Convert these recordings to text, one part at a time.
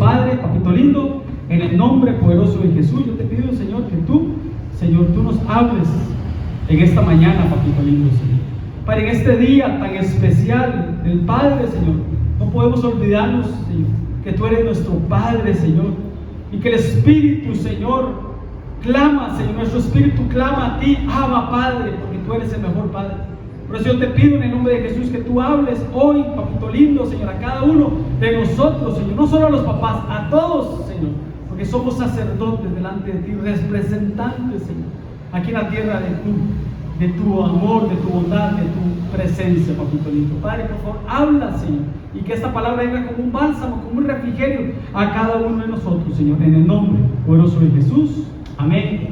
Padre, papito lindo, en el nombre poderoso de Jesús, yo te pido, Señor, que tú, Señor, tú nos hables en esta mañana, papito lindo, Señor. Padre, en este día tan especial del Padre, Señor, no podemos olvidarnos, Señor, que tú eres nuestro Padre, Señor, y que el Espíritu, Señor, clama, Señor, nuestro Espíritu clama a ti, Abba, Padre, porque tú eres el mejor Padre. Por eso yo te pido en el nombre de Jesús que tú hables hoy, papito lindo, Señor, a cada uno de nosotros, Señor, no solo a los papás, a todos, Señor, porque somos sacerdotes delante de ti, representantes, Señor, aquí en la tierra de tu amor, de tu bondad, de tu presencia, papito lindo. Padre, por favor, habla, Señor, y que esta palabra venga como un bálsamo, como un refrigerio a cada uno de nosotros, Señor, en el nombre poderoso de Jesús. Amén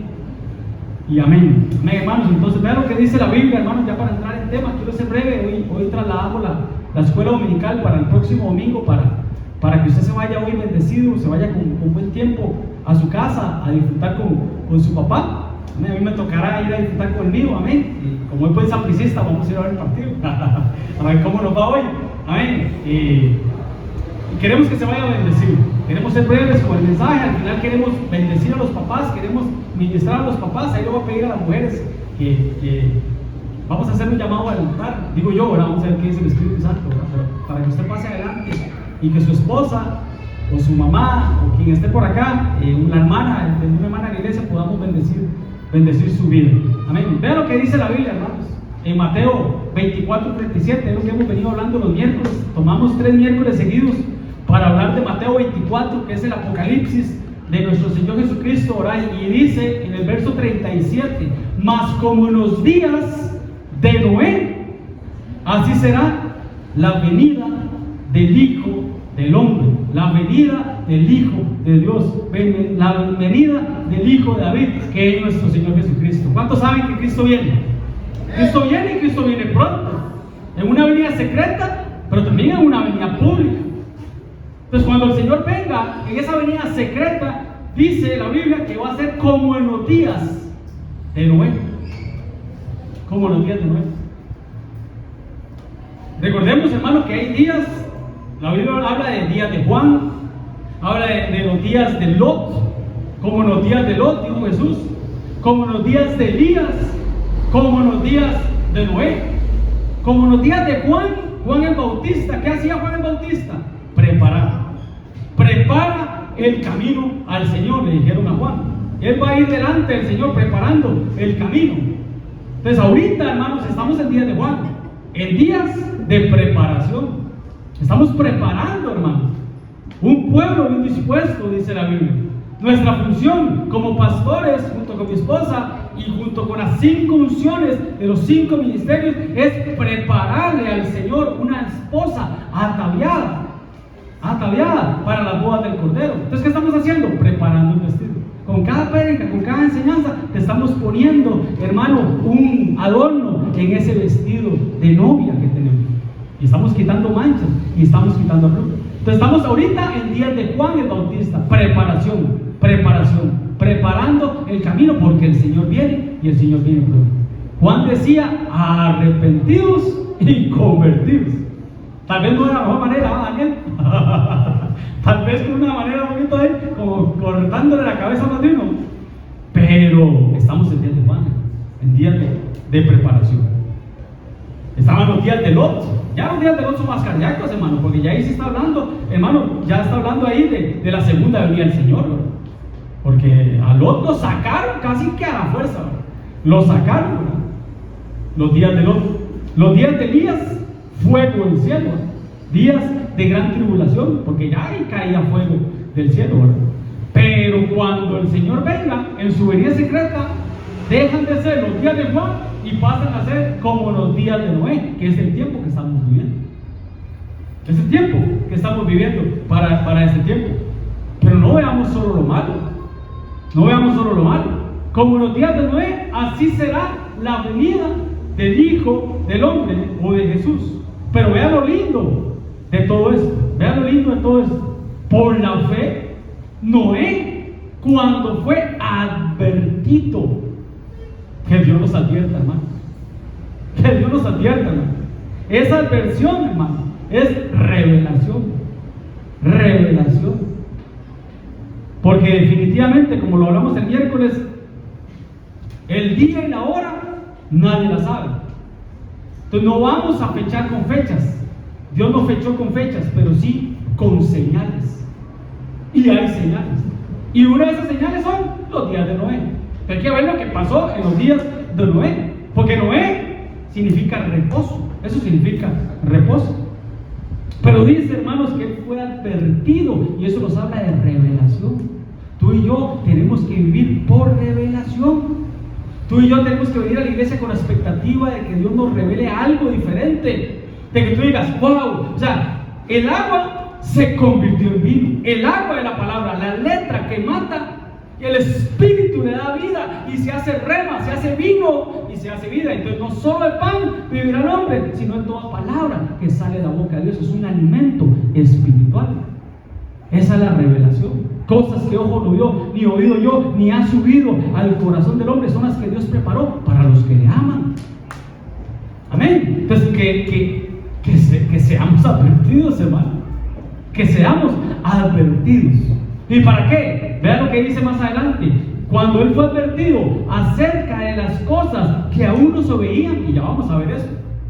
y amén. Amén, hermanos. Entonces vean lo que dice la Biblia, hermanos, ya para entrar en tema. Quiero ser breve. Hoy trasladamos la escuela dominical para el próximo domingo, para que usted se vaya hoy bendecido, se vaya con buen tiempo a su casa a disfrutar con su papá. Amén. A mí me tocará ir a disfrutar con el mío. Amén. Y como es buen sapricista, vamos a ir a ver el partido a ver cómo nos va hoy. Amén. Y queremos que se vaya bendecido. Queremos ser breves con el mensaje. Al final queremos bendecir a los papás, queremos ministrar a los papás. Ahí lo voy a pedir a las mujeres que vamos a hacer un llamado al altar. Digo yo, ¿verdad? Vamos a ver qué dice el Espíritu Santo, ¿verdad? Pero para que usted pase adelante y que su esposa o su mamá o quien esté por acá, una hermana de la iglesia, podamos bendecir su vida. Amén. Vean lo que dice la Biblia, hermanos. En Mateo 24:37, es lo que hemos venido hablando los miércoles. Tomamos 3 miércoles seguidos para hablar de Mateo 24, que es el Apocalipsis de nuestro Señor Jesucristo, ¿verdad? Y dice en el verso 37, mas como en los días de Noé, así será la venida del Hijo del Hombre, la venida del Hijo de Dios, la venida del Hijo de David, que es nuestro Señor Jesucristo. ¿Cuántos saben que Cristo viene? Cristo viene y Cristo viene pronto, en una venida secreta, pero también en una venida pública. Entonces, cuando el Señor venga en esa venida secreta, dice la Biblia que va a ser como en los días de Noé. Como en los días de Noé. Recordemos, hermanos, que hay días, la Biblia habla de días de Juan, habla de los días de Lot, como en los días de Lot, dijo Jesús, como en los días de Elías, como en los días de Noé, como en los días de Juan el Bautista. ¿Qué hacía Juan el Bautista? Prepara el camino al Señor, le dijeron a Juan. Él va a ir delante del Señor preparando el camino. Entonces ahorita, hermanos, estamos en días de Juan, en días de preparación. Estamos preparando, hermanos, un pueblo bien dispuesto, dice la Biblia. Nuestra función como pastores, junto con mi esposa y junto con las 5 unciones de los 5 ministerios, es prepararle al Señor una esposa ataviada para las bodas del Cordero. Entonces, ¿qué estamos haciendo? Preparando un vestido. Con cada prédica, con cada enseñanza, te estamos poniendo, hermano, un adorno en ese vestido de novia que tenemos. Y estamos quitando manchas y estamos quitando arrugas. Entonces, estamos ahorita en días de Juan el Bautista. Preparación, preparando el camino, porque el Señor viene y el Señor viene pronto. Juan decía: arrepentidos y convertidos. Tal vez no de la mejor manera, Daniel. Tal vez con una manera un poquito ahí, como cortándole la cabeza a más de uno. Pero estamos en días de Juan, en días de preparación. Estaban los días de Lot. Ya los días de Lot son más cardíacos, hermano, porque ya ahí se está hablando, hermano, ya está hablando ahí de la segunda venida del Señor, ¿verdad? Porque a Lot lo sacaron casi que a la fuerza, ¿verdad? Lo sacaron, ¿verdad? Los días de Lot. Los días de Elías, fuego del cielo, ¿verdad? Días de gran tribulación, porque ya ahí caía fuego del cielo, ¿verdad? Pero cuando el Señor venga en su venida secreta, dejan de ser los días de Juan y pasan a ser como los días de Noé, que es el tiempo que estamos viviendo. Es el tiempo que estamos viviendo para este tiempo. Pero no veamos solo lo malo. No veamos solo lo malo. Como los días de Noé, así será la venida del Hijo del Hombre o de Jesús. Pero vean lo lindo de todo esto. Vean lo lindo de todo esto. Por la fe, Noé, cuando fue advertido, que Dios nos advierta, hermano. Que Dios nos advierta, hermano. Esa adversión, hermano, es revelación. Revelación. Porque definitivamente, como lo hablamos el miércoles, el día y la hora nadie la sabe. Entonces no vamos a fechar con fechas. Dios no fechó con fechas, pero sí con señales. Y hay señales. Y una de esas señales son los días de Noé. Hay que ver lo que pasó en los días de Noé. Porque Noé significa reposo. Eso significa reposo. Pero dice, hermanos, que él fue advertido. Y eso nos habla de revelación. Tú y yo tenemos que vivir por revelación. Tú y yo tenemos que venir a la iglesia con la expectativa de que Dios nos revele algo diferente. De que tú digas, wow, o sea, el agua se convirtió en vino. El agua de la palabra, la letra que mata, el Espíritu le da vida y se hace rema, se hace vino y se hace vida. Entonces no solo el pan vivirá el hombre, sino en toda palabra que sale de la boca de Dios. Es un alimento espiritual. Esa es la revelación. Cosas que ojo no vio, ni oído yo, ni ha subido al corazón del hombre, son las que Dios preparó para los que le aman. Amén. Entonces que seamos advertidos, hermano. Que seamos advertidos. ¿Y para qué? Vean lo que dice más adelante. Cuando él fue advertido acerca de las cosas que aún no se veían, y ya vamos a ver eso,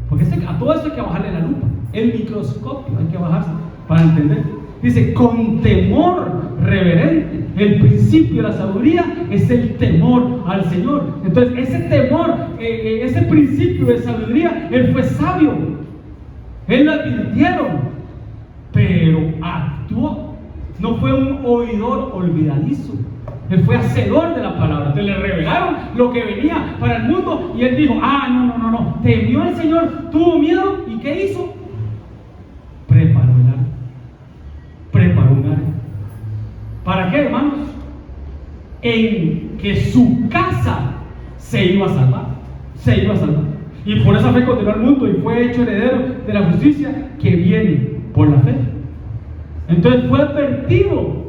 porque a todo esto hay que bajarle la lupa, el microscopio hay que bajarse para entender. Dice, con temor reverente. El principio de la sabiduría es el temor al Señor. Entonces ese temor, ese principio de sabiduría, él fue sabio. Él lo advirtieron, pero actuó. No fue un oidor olvidadizo. Él fue hacedor de la palabra. Entonces le revelaron lo que venía para el mundo y él dijo, no. Temió al Señor, tuvo miedo y ¿qué hizo? Preparó el arca. Preparó un arca. ¿Para qué, hermanos? En que su casa se iba a salvar. Se iba a salvar. Y por esa fe condenó al mundo y fue hecho heredero de la justicia que viene por la fe. Entonces fue advertido.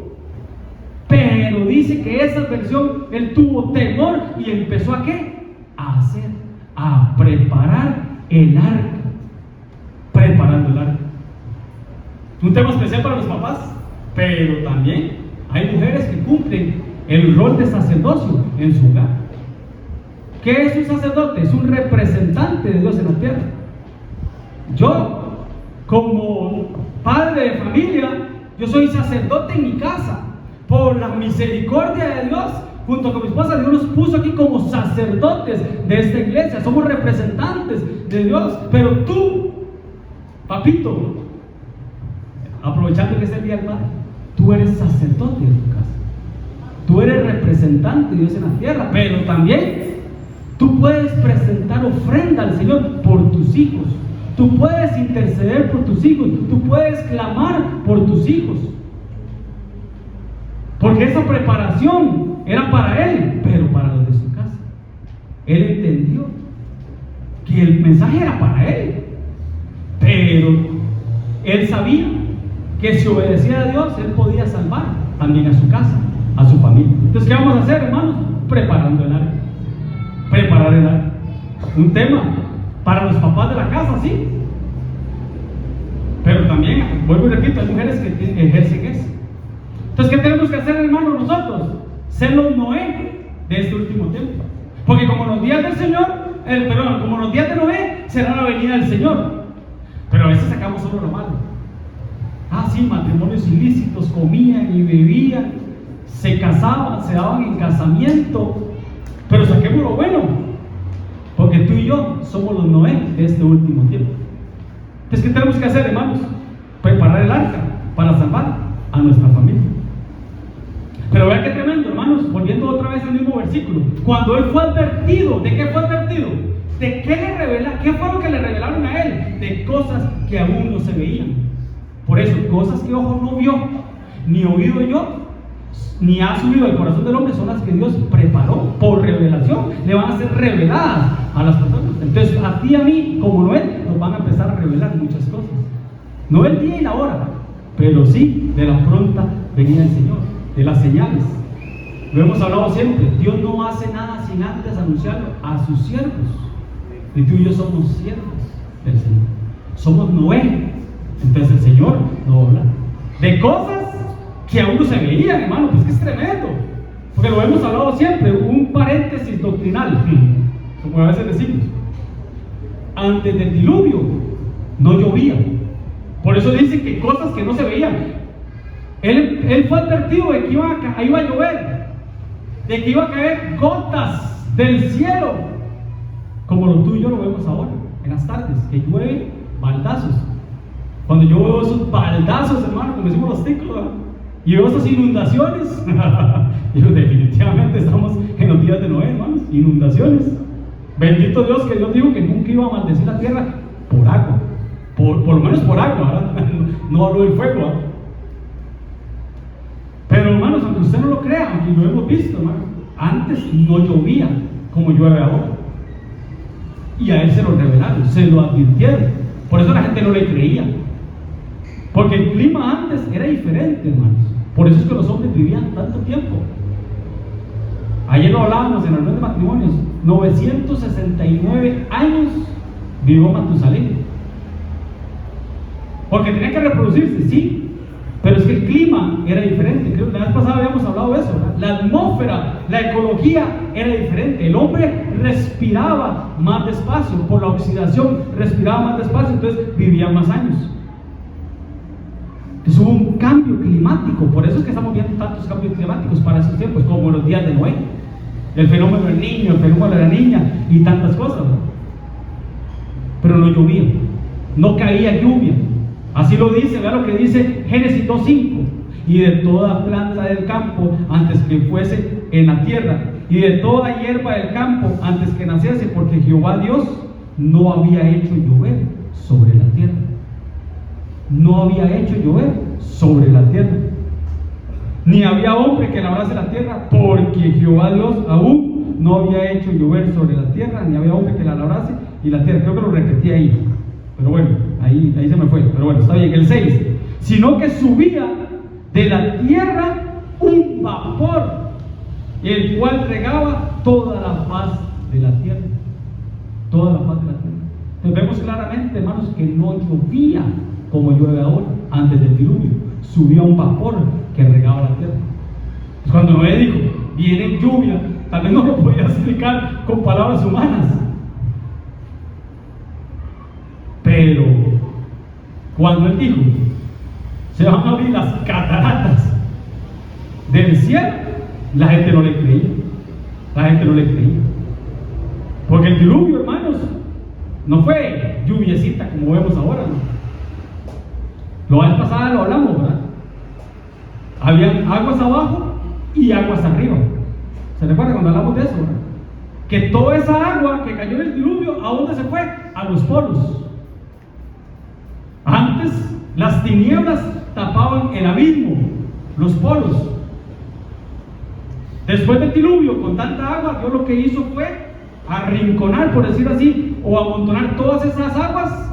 Pero dice que esa adversión, él tuvo temor y empezó ¿a qué? A preparar el arca. Preparando el arca. Un tema especial para los papás, pero también hay mujeres que cumplen el rol de sacerdocio en su hogar. ¿Qué es un sacerdote? Es un representante de Dios en la tierra. Yo, como padre de familia, yo soy sacerdote en mi casa. Por la misericordia de Dios, junto con mi esposa, Dios nos puso aquí como sacerdotes de esta iglesia. Somos representantes de Dios. Pero tú, papito, aprovechando que es el día del Padre, tú eres sacerdote de tu casa. Tú eres representante de Dios en la tierra, pero también tú puedes presentar ofrenda al Señor por tus hijos. Tú puedes interceder por tus hijos. Tú puedes clamar por tus hijos. Porque esa preparación era para él, pero para los de su casa. Él entendió que el mensaje era para él, pero él sabía que si obedecía a Dios, él podía salvar también a su casa, a su familia. Entonces, ¿qué vamos a hacer, hermanos? Preparando el arca. Preparar el arca. Un tema para los papás de la casa, sí. Pero también, vuelvo y repito, hay mujeres que ejercen eso. Entonces, ¿qué tenemos que hacer, hermanos, nosotros? Ser los Noé de este último tiempo. Porque como los días del Señor, como los días de Noé, será la venida del Señor. Pero a veces sacamos solo lo malo. Sí, matrimonios ilícitos, comían y bebían, se casaban, se daban en casamiento. Pero saquemos lo bueno, porque tú y yo somos los Noé de este último tiempo. Entonces, ¿qué tenemos que hacer, hermanos? Preparar el arca para salvar a nuestra familia. Pero vean qué tremendo, hermanos, volviendo otra vez al mismo versículo. Cuando él fue advertido, ¿de qué fue advertido? ¿De qué le revela? ¿Qué fue lo que le revelaron a él? De cosas que aún no se veían. Por eso, cosas que ojo no vio, ni oído yo, ni ha subido al corazón del hombre, son las que Dios preparó por revelación. Le van a ser reveladas a las personas. Entonces, a ti y a mí, como Noé, nos van a empezar a revelar muchas cosas. No el día y la hora, pero sí de la pronta venida del Señor, de las señales. Lo hemos hablado siempre. Dios no hace nada sin antes anunciarlo a sus siervos. Y tú y yo somos siervos del Señor. Somos Noé. Entonces el Señor nos va a hablar de cosas que aún no se veían, hermano, pues que es tremendo. Porque lo hemos hablado siempre, un paréntesis doctrinal, como a veces decimos. Antes del diluvio no llovía. Por eso dicen que cosas que no se veían. Él fue advertido de que iba a llover, de que iba a caer gotas del cielo, como lo tú y yo lo vemos ahora, en las tardes, que llueve baldazos. Cuando yo veo esos baldazos, hermano, como decimos los ticos, ¿verdad? Y veo esas inundaciones, yo definitivamente estamos en los días de Noé, hermanos, inundaciones. Bendito Dios que Dios dijo que nunca iba a maldecir la tierra por agua, por lo menos por agua, ¿verdad? No habló del fuego, ¿verdad? Pero hermanos, aunque usted no lo crea, aunque lo hemos visto, hermanos, antes no llovía como llueve ahora. Y a él se lo revelaron, se lo advirtieron. Por eso la gente no le creía. Porque el clima antes era diferente, hermanos. Por eso es que los hombres vivían tanto tiempo. Ayer lo hablábamos en la reunión de matrimonios. 969 años vivió Matusalén. Porque tenía que reproducirse, sí. Pero es que el clima era diferente. Creo que la vez pasada habíamos hablado de eso, ¿verdad? La atmósfera, la ecología era diferente. El hombre respiraba más despacio. Por la oxidación respiraba más despacio. Entonces vivía más años. Entonces hubo un cambio climático. Por eso es que estamos viendo tantos cambios climáticos para esos tiempos, como los días de Noé. El fenómeno del niño, el fenómeno de la niña y tantas cosas, ¿no? Pero no llovía, no caía lluvia. Así lo dice, vea lo que dice Génesis 2:5. Y de toda planta del campo antes que fuese en la tierra, y de toda hierba del campo antes que naciese, porque Jehová Dios no había hecho llover sobre la tierra. No había hecho llover sobre la tierra. Ni había hombre que labrase la tierra, porque Jehová Dios aún no había hecho llover sobre la tierra, ni había hombre que la labrase y la tierra. Creo que lo repetí ahí, pero bueno, ahí se me fue, pero bueno, está bien. El 6, sino que subía de la tierra un vapor, el cual regaba toda la faz de la tierra. Toda la faz de la tierra. Entonces vemos claramente, hermanos, que no llovía como llueve ahora, antes del diluvio. Subía un vapor que regaba la tierra. Pues cuando Noé dijo, viene lluvia, tal vez no lo podía explicar con palabras humanas. Pero cuando él dijo, se van a abrir las cataratas del cielo, la gente no le creía. La gente no le creía. Porque el diluvio, hermanos, no fue lluviecita como vemos ahora, ¿no? La vez pasada lo hablamos, ¿verdad? Habían aguas abajo y aguas arriba. ¿Se recuerda cuando hablamos de eso, verdad? Que toda esa agua que cayó en el diluvio, ¿a dónde se fue? A los polos. Antes las tinieblas tapaban el abismo, los polos. Después del diluvio, con tanta agua, Dios lo que hizo fue arrinconar, por decir así, o amontonar todas esas aguas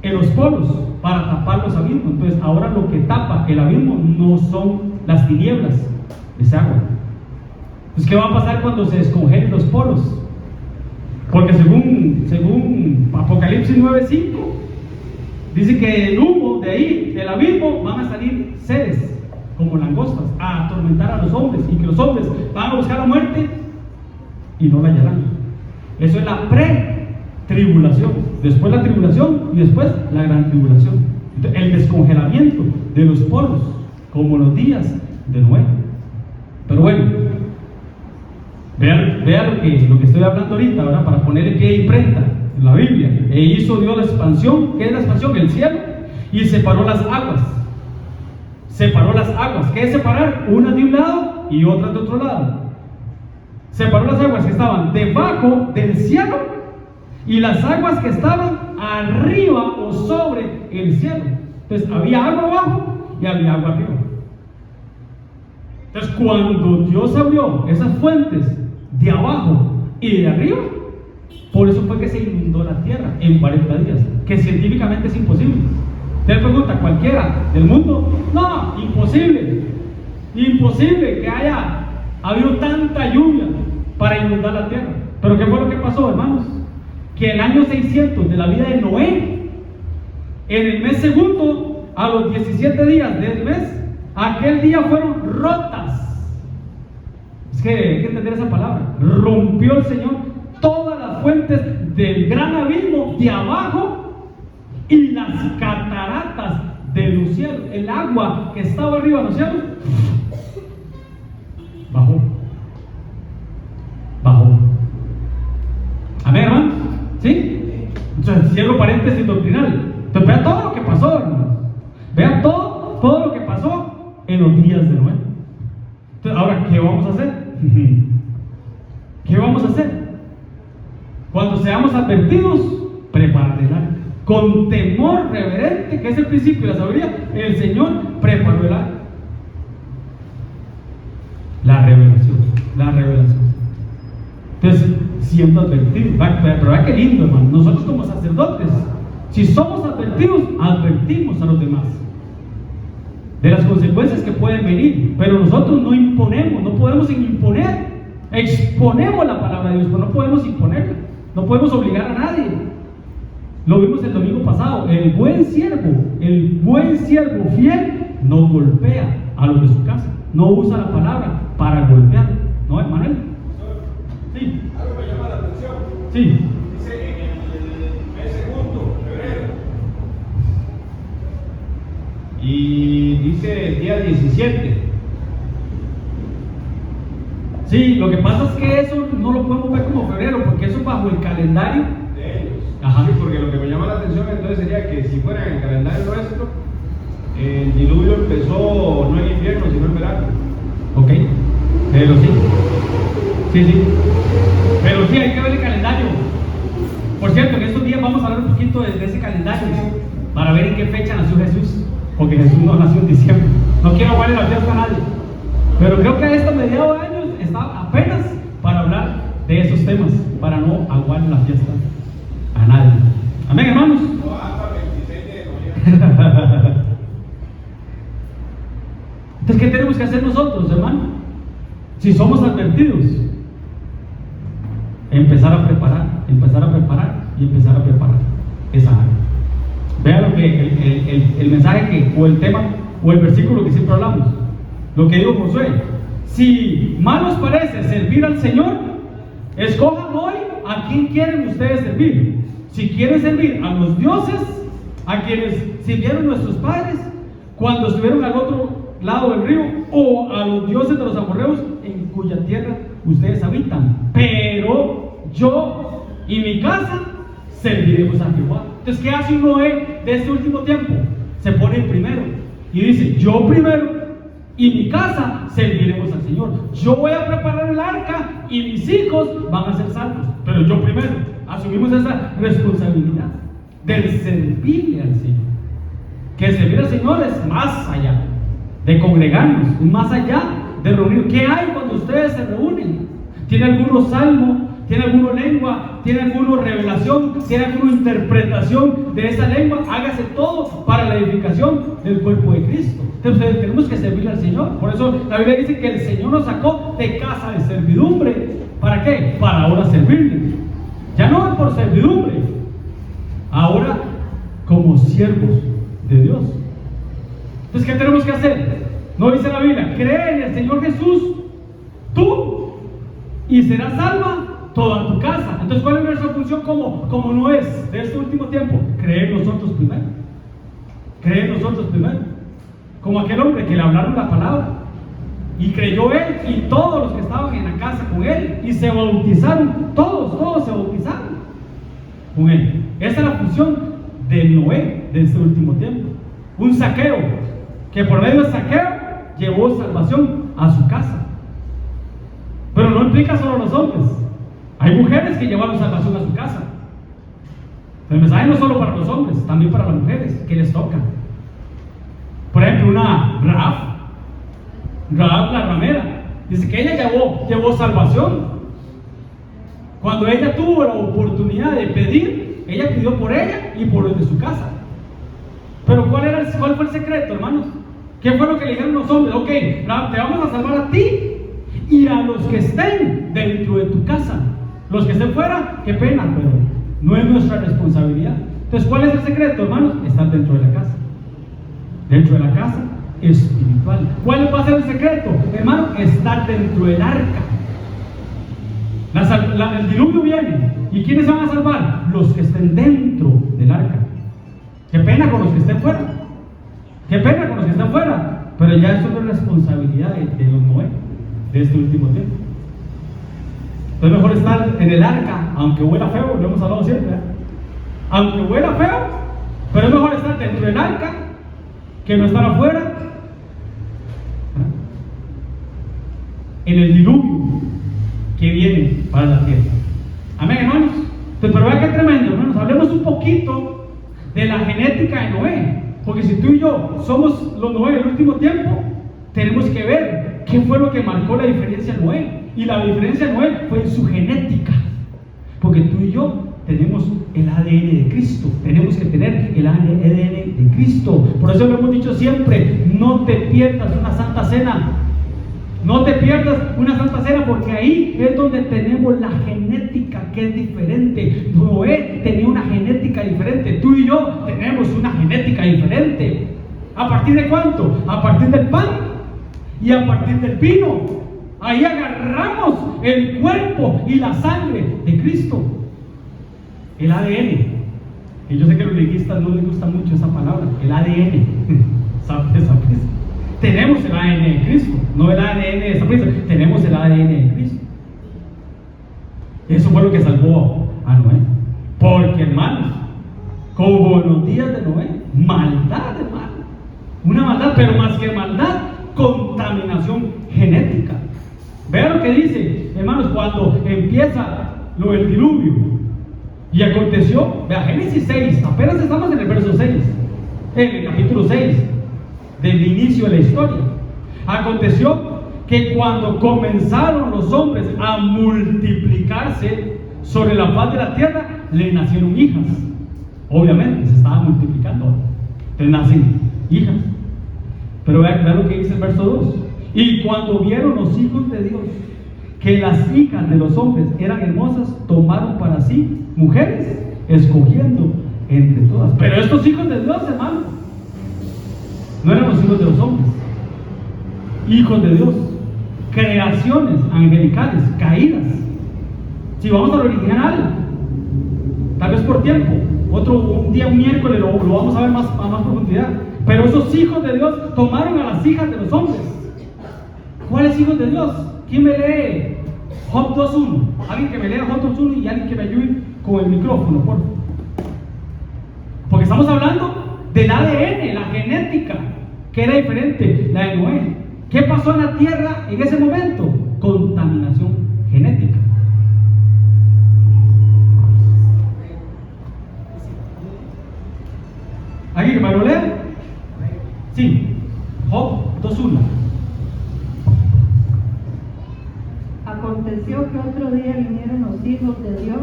en los polos para tapar los abismos. Entonces ahora lo que tapa el abismo no son las tinieblas, es agua. Entonces, ¿qué va a pasar cuando se descongelen los polos? Porque según Apocalipsis 9:5 dice que el humo de ahí, del abismo, van a salir seres como langostas a atormentar a los hombres, y que los hombres van a buscar la muerte y no la hallarán. Eso es la tribulación, después la tribulación y después la gran tribulación. Entonces, el descongelamiento de los polos, como los días de Noé. Pero bueno, vean lo que estoy hablando ahorita, ¿verdad? Para ponerle pie y imprenta en la Biblia. E hizo Dios la expansión. ¿Qué es la expansión? El cielo. Y separó las aguas. Separó las aguas. ¿Qué es separar? Una de un lado y otra de otro lado. Separó las aguas que estaban debajo del cielo y las aguas que estaban arriba o sobre el cielo. Entonces había agua abajo y había agua arriba. Entonces cuando Dios abrió esas fuentes de abajo y de arriba, por eso fue que se inundó la tierra en 40 días, que científicamente es imposible. Usted pregunta, cualquiera del mundo, no, imposible que haya habido tanta lluvia para inundar la tierra. Pero ¿qué fue lo que pasó, hermanos? Que el año 600 de la vida de Noé, en el mes segundo, a los 17 días del mes, aquel día fueron rotas. Es que hay que entender esa palabra. Rompió el Señor todas las fuentes del gran abismo de abajo y las cataratas de los cielos. El agua que estaba arriba de los cielos bajó. Amén, hermano. ¿Sí? Entonces, cierro paréntesis doctrinal. Entonces, vea todo lo que pasó, hermano. Vea todo lo que pasó en los días de Noé. Entonces, ahora, ¿qué vamos a hacer? ¿Qué vamos a hacer? Cuando seamos advertidos, preparar el arca. Con temor reverente, que es el principio de la sabiduría, el Señor preparó el arca. La revelación. Entonces, siendo advertidos, pero vea qué lindo, hermano. Nosotros como sacerdotes, si somos advertidos, advertimos a los demás de las consecuencias que pueden venir, pero nosotros no imponemos, no podemos imponer. Exponemos la palabra de Dios, pero no podemos imponerla, no podemos obligar a nadie. Lo vimos el domingo pasado. El buen siervo fiel no golpea a los de su casa, no usa la palabra para golpear, ¿no, Manuel? Sí. Algo me llama la atención. Sí. Dice en el mes segundo, febrero. Y dice día 17. Sí, lo que pasa es que eso no lo podemos ver como febrero, porque eso es bajo el calendario De ellos. Ajá. Sí, porque lo que me llama la atención entonces sería que si fuera en el calendario nuestro, el diluvio empezó no en invierno, sino en verano. Ok, pero sí. Pero sí, hay que ver el calendario. Por cierto, en estos días vamos a hablar un poquito de ese calendario para ver en qué fecha nació Jesús, porque Jesús no nació en diciembre. No quiero aguarle la fiesta a nadie, pero creo que a esta mediados de años está apenas para hablar de esos temas, para no aguarle la fiesta a nadie. Amén, hermanos. No, hasta el 26 de noviembre. Entonces, ¿qué tenemos que hacer nosotros, hermano? Si somos advertidos, empezar a preparar y empezar a preparar esa área. Vea lo que el mensaje o el tema o el versículo que siempre hablamos. Lo que dijo Josué: si mal os parece servir al Señor, escojan hoy a quién quieren ustedes servir. Si quieren servir a los dioses a quienes sirvieron nuestros padres cuando estuvieron al otro lado del río, o a los dioses de los amorreos en cuya tierra ustedes habitan, pero yo y mi casa serviremos a Jehová. Entonces, ¿qué hace un Noé de este último tiempo? Se pone en primero y dice: yo primero y mi casa serviremos al Señor. Yo voy a preparar el arca y mis hijos van a ser salvos, pero yo primero. Asumimos esa responsabilidad del servirle al Señor. Que servir al Señor es más allá de congregarnos, más allá de reunir. ¿Qué hay cuando ustedes se reúnen? ¿Tiene alguno salmo? ¿Tiene alguno lengua? ¿Tiene alguno revelación? ¿Tiene alguna interpretación de esa lengua? Hágase todo para la edificación del cuerpo de Cristo. Entonces tenemos que servirle al Señor. Por eso la Biblia dice que el Señor nos sacó de casa de servidumbre. ¿Para qué? Para ahora servirle. Ya no por servidumbre, ahora como siervos de Dios. Entonces, ¿qué tenemos que hacer? No dice la Biblia: cree en el Señor Jesús, tú, y serás salva toda tu casa. Entonces, ¿cuál es nuestra función como no es de este último tiempo? Creer nosotros primero. Creer nosotros primero. Como aquel hombre que le hablaron la palabra y creyó él y todos los que estaban en la casa con él, y se bautizaron, todos se bautizaron con él. Esa es la función de Noé de este último tiempo. Un Zaqueo, que por medio de Zaqueo llevó salvación a su casa. Pero no implica solo a los hombres, hay mujeres que llevaron salvación a su casa. El mensaje no es solo para los hombres, también para las mujeres que les toca. Por ejemplo, una Rahab la ramera, dice que ella llevó salvación. Cuando ella tuvo la oportunidad de pedir, ella pidió por ella y por los de su casa. Pero ¿cuál fue el secreto, hermanos? ¿Qué fue lo que le dijeron los hombres? Ok, te vamos a salvar a ti y a los que estén dentro de tu casa. Los que estén fuera, qué pena, pero no es nuestra responsabilidad. Entonces, ¿cuál es el secreto, hermanos? Estar dentro de la casa. Dentro de la casa, espiritual. ¿Cuál va a ser el secreto? Hermano, estar dentro del arca. El diluvio viene. ¿Y quiénes se van a salvar? Los que estén dentro del arca. Qué pena con los que estén fuera. Qué pena con los que están fuera. Pero ya eso no es responsabilidad de los Noé, de este último tiempo. Es mejor estar en el arca, aunque huela feo, lo hemos hablado siempre, ¿eh? Aunque huela feo, pero es mejor estar dentro del arca que no estar afuera, ¿eh? En el diluvio que viene para la tierra. Amén, hermanos. Entonces, pero vea qué tremendo, hermanos. Hablemos un poquito de la genética de Noé, porque si tú y yo somos los Noé del último tiempo, tenemos que ver qué fue lo que marcó la diferencia en Noé. Y la diferencia de Noé fue en su genética, porque tú y yo tenemos el ADN de Cristo, tenemos que tener el ADN de Cristo. Por eso lo hemos dicho siempre: no te pierdas una santa cena. No te pierdas una santa cena, porque ahí es donde tenemos la genética que es diferente. Noé tenía una genética diferente, tú y yo tenemos una genética diferente. ¿A partir de cuánto? A partir del pan y a partir del vino. Ahí agarramos el cuerpo y la sangre de Cristo. El ADN. Y yo sé que a los liguistas no les gusta mucho esa palabra, el ADN. ¿Sabes? Tenemos el ADN de Cristo, no el ADN de esa prisa, tenemos el ADN de Cristo. Eso fue lo que salvó a Noé. Porque, hermanos, como en los días de Noé, maldad, hermano. Una maldad, pero más que maldad, contaminación genética. Vean lo que dice, hermanos, cuando empieza lo del diluvio. Y aconteció, vea, Génesis 6, apenas estamos en el verso 6, en el capítulo 6 del inicio de la historia. Aconteció que cuando comenzaron los hombres a multiplicarse sobre la faz de la tierra, le nacieron hijas. Obviamente se estaban multiplicando, entonces nacen hijas. Pero vean lo que dice el verso 2: y cuando vieron los hijos de Dios que las hijas de los hombres eran hermosas, tomaron para sí mujeres, escogiendo entre todas. Pero estos hijos de Dios, hermano, no eran los hijos de los hombres, hijos de Dios, creaciones angelicales caídas. Si vamos al original, tal vez por tiempo, un día, un miércoles, lo vamos a ver más a más profundidad. Pero esos hijos de Dios tomaron a las hijas de los hombres. ¿Cuáles hijos de Dios? ¿Quién me lee Job 2.1? Alguien que me lea Job 2.1 y alguien que me ayude con el micrófono, por favor. Porque estamos hablando del ADN, la genética, que era diferente, la de Noé. ¿Qué pasó en la tierra en ese momento? Contaminación genética. ¿Alguien que me lo lea? Sí, Job 2.1. Aconteció que otro día vinieron los hijos de Dios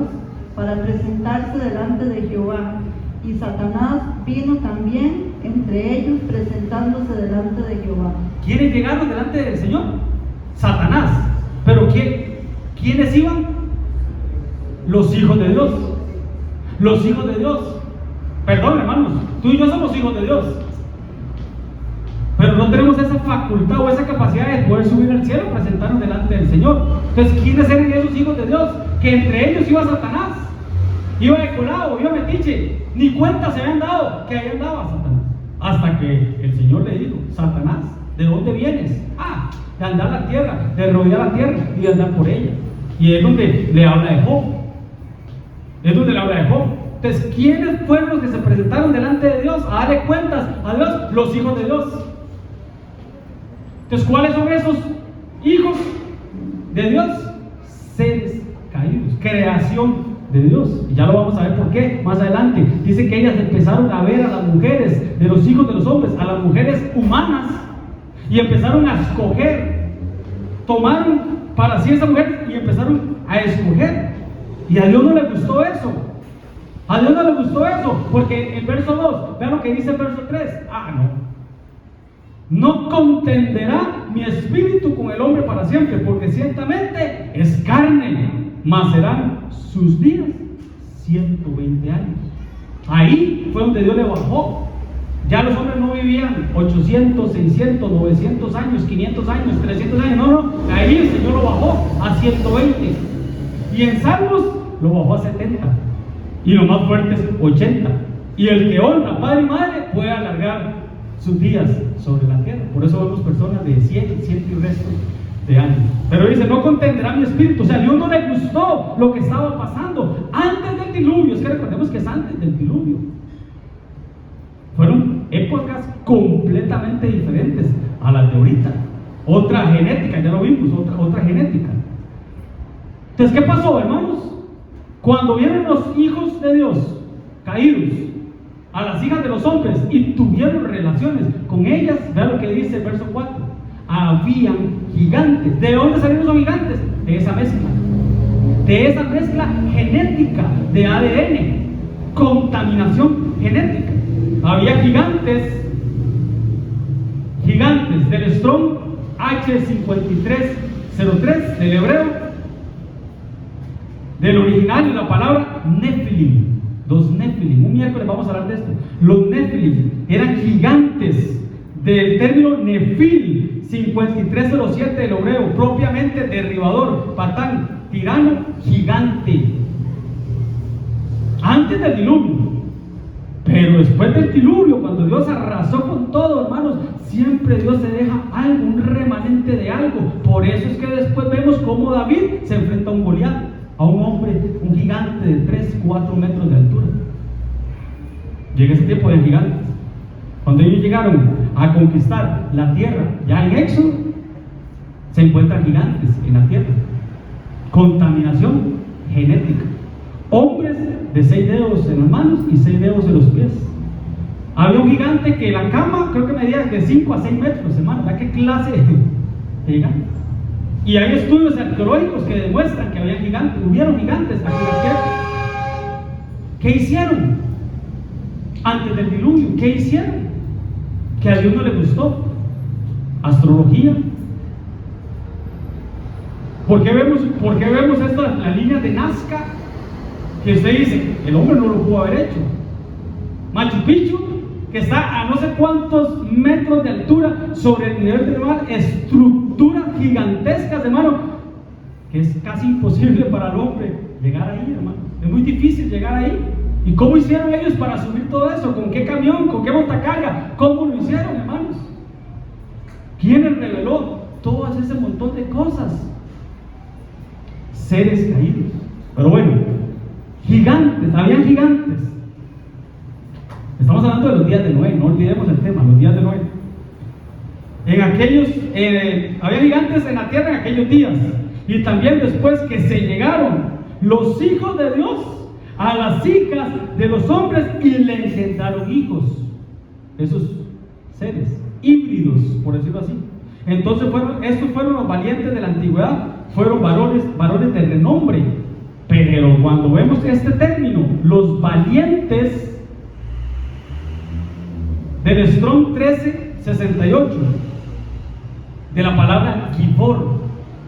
para presentarse delante de Jehová, y Satanás vino también entre ellos presentándose delante de Jehová. ¿Quiénes llegaron delante del Señor? Satanás. ¿Pero quiénes iban? Los hijos de Dios. Los hijos de Dios. Perdón, hermanos, tú y yo somos hijos de Dios, pero no tenemos esa facultad o esa capacidad de poder subir al cielo y presentarnos delante del Señor. Entonces, ¿quiénes eran esos hijos de Dios? Que entre ellos iba Satanás, iba de colado, iba metiche, ni cuenta se habían dado que ahí andaba Satanás, hasta que el Señor le dijo: Satanás, ¿de dónde vienes? De andar la tierra, de rodear la tierra y de andar por ella. Y es donde le habla de Job. Es donde le habla de Job. Entonces, ¿quiénes fueron los que se presentaron delante de Dios a darle cuentas a Dios? Los hijos de Dios. Entonces, ¿cuáles son esos hijos de Dios? Seres caídos, creación de Dios. Y ya lo vamos a ver por qué más adelante. Dice que ellas empezaron a ver a las mujeres de los hijos de los hombres, a las mujeres humanas, y empezaron a escoger. Tomaron para sí esa mujer y empezaron a escoger. Y a Dios no le gustó eso. A Dios no le gustó eso, porque el verso 2, vean lo que dice el verso 3. No contenderá mi espíritu con el hombre para siempre, porque ciertamente es carne, mas serán sus días 120 años. Ahí fue donde Dios le bajó Ya los hombres no vivían 800, 600, 900 años, 500 años, 300 años, no, ahí el Señor lo bajó a 120. Y en Salmos lo bajó a 70. Y lo más fuerte es 80. Y el que honra padre y madre puede alargar sus días sobre la tierra. Por eso vemos personas de 100 y restos de años. Pero dice, no contenderá mi espíritu. O sea, a Dios no le gustó lo que estaba pasando antes del diluvio. Es que recordemos que es antes del diluvio. Fueron épocas completamente diferentes a las de ahorita. Otra genética, ya lo vimos, otra genética. Entonces, ¿qué pasó, hermanos? Cuando vieron los hijos de Dios caídos a las hijas de los hombres y tuvieron relaciones con ellas, vean lo que dice el verso 4. Habían gigantes. ¿De dónde salieron los gigantes? De esa mezcla genética de ADN, contaminación genética. Había gigantes del Strong H5303 del hebreo, del original de la palabra Nefilim. Los Nefilim, un miércoles vamos a hablar de esto. Los Nefilim eran gigantes del término Nefil 5307 del hebreo, propiamente derribador, patán, tirano, gigante. Antes del diluvio. Pero después del diluvio, cuando Dios arrasó con todo, hermanos, siempre Dios se deja algo, un remanente de algo. Por eso es que después vemos cómo David se enfrenta a un Goliat, a un hombre, un gigante de 3-4 metros de altura. Llega ese tiempo de gigantes. Cuando ellos llegaron a conquistar la tierra, ya en Éxodo, se encuentran gigantes en la tierra. Contaminación genética. Hombres de 6 dedos en las manos y 6 dedos en los pies. Había un gigante que la cama creo que medía de 5 a 6 metros, hermano. ¿Verdad qué clase de gigante? Y hay estudios arqueológicos que demuestran que había gigantes, hubieron gigantes aquí en la tierra. ¿Qué hicieron? Antes del diluvio, ¿qué hicieron? Que a Dios no le gustó. Astrología. ¿Por qué vemos esta, la línea de Nazca? Que usted dice, el hombre no lo pudo haber hecho. Machu Picchu, que está a no sé cuántos metros de altura sobre el nivel del mar, estructuras gigantescas, hermano, que es casi imposible para el hombre llegar ahí, hermano. Es muy difícil llegar ahí. ¿Y cómo hicieron ellos para subir todo eso? ¿Con qué camión? ¿Con qué montacarga? ¿Cómo lo hicieron, hermanos? ¿Quién les reveló todo ese montón de cosas? Seres caídos. Pero bueno, gigantes, habían gigantes. Estamos hablando de los días de Noé, no olvidemos el tema, los días de Noé. Había gigantes en la tierra en aquellos días. Y también después que se llegaron los hijos de Dios a las hijas de los hombres y le engendraron hijos. Esos seres híbridos, por decirlo así. Entonces estos fueron los valientes de la antigüedad, fueron varones de renombre. Pero cuando vemos este término, los valientes del Strong 1368, de la palabra Gibor,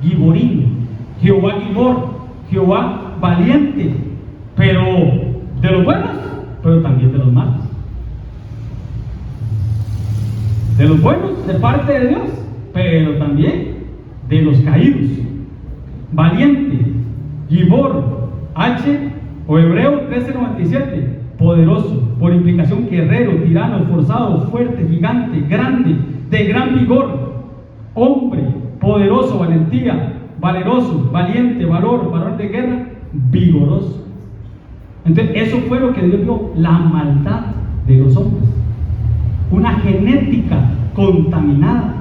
Giborín, Jehová Gibor, Jehová valiente, pero de los buenos, pero también de los malos. De los buenos, de parte de Dios, pero también de los caídos. Valiente, Gibor, H o hebreo 1397, poderoso, por implicación guerrero, tirano, forzado, fuerte, gigante, grande, de gran vigor, hombre, poderoso, valentía, valeroso, valiente, valor, varón de guerra, vigoroso. Entonces eso fue lo que Dios vio, la maldad de los hombres, una genética contaminada.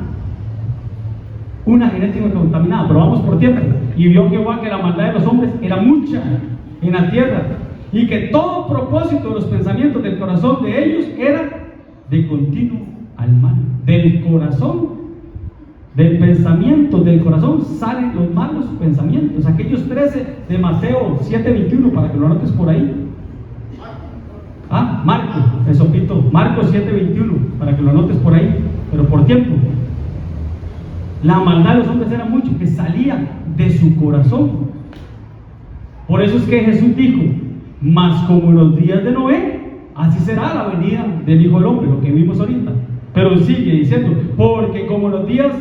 Pero vamos por tiempo. Y vio Jehová que la maldad de los hombres era mucha en la tierra, y que todo propósito de los pensamientos del corazón de ellos era de continuo al mal. Del corazón, del pensamiento del corazón salen los malos pensamientos. Aquellos 13 de Mateo 7:21, para que lo anotes por ahí. Marcos 7:21, para que lo anotes por ahí, pero por tiempo. La maldad de los hombres era mucho, que salía de su corazón. Por eso es que Jesús dijo: mas como en los días de Noé, así será la venida del Hijo del Hombre, lo que vimos ahorita. Pero sigue diciendo, porque como los días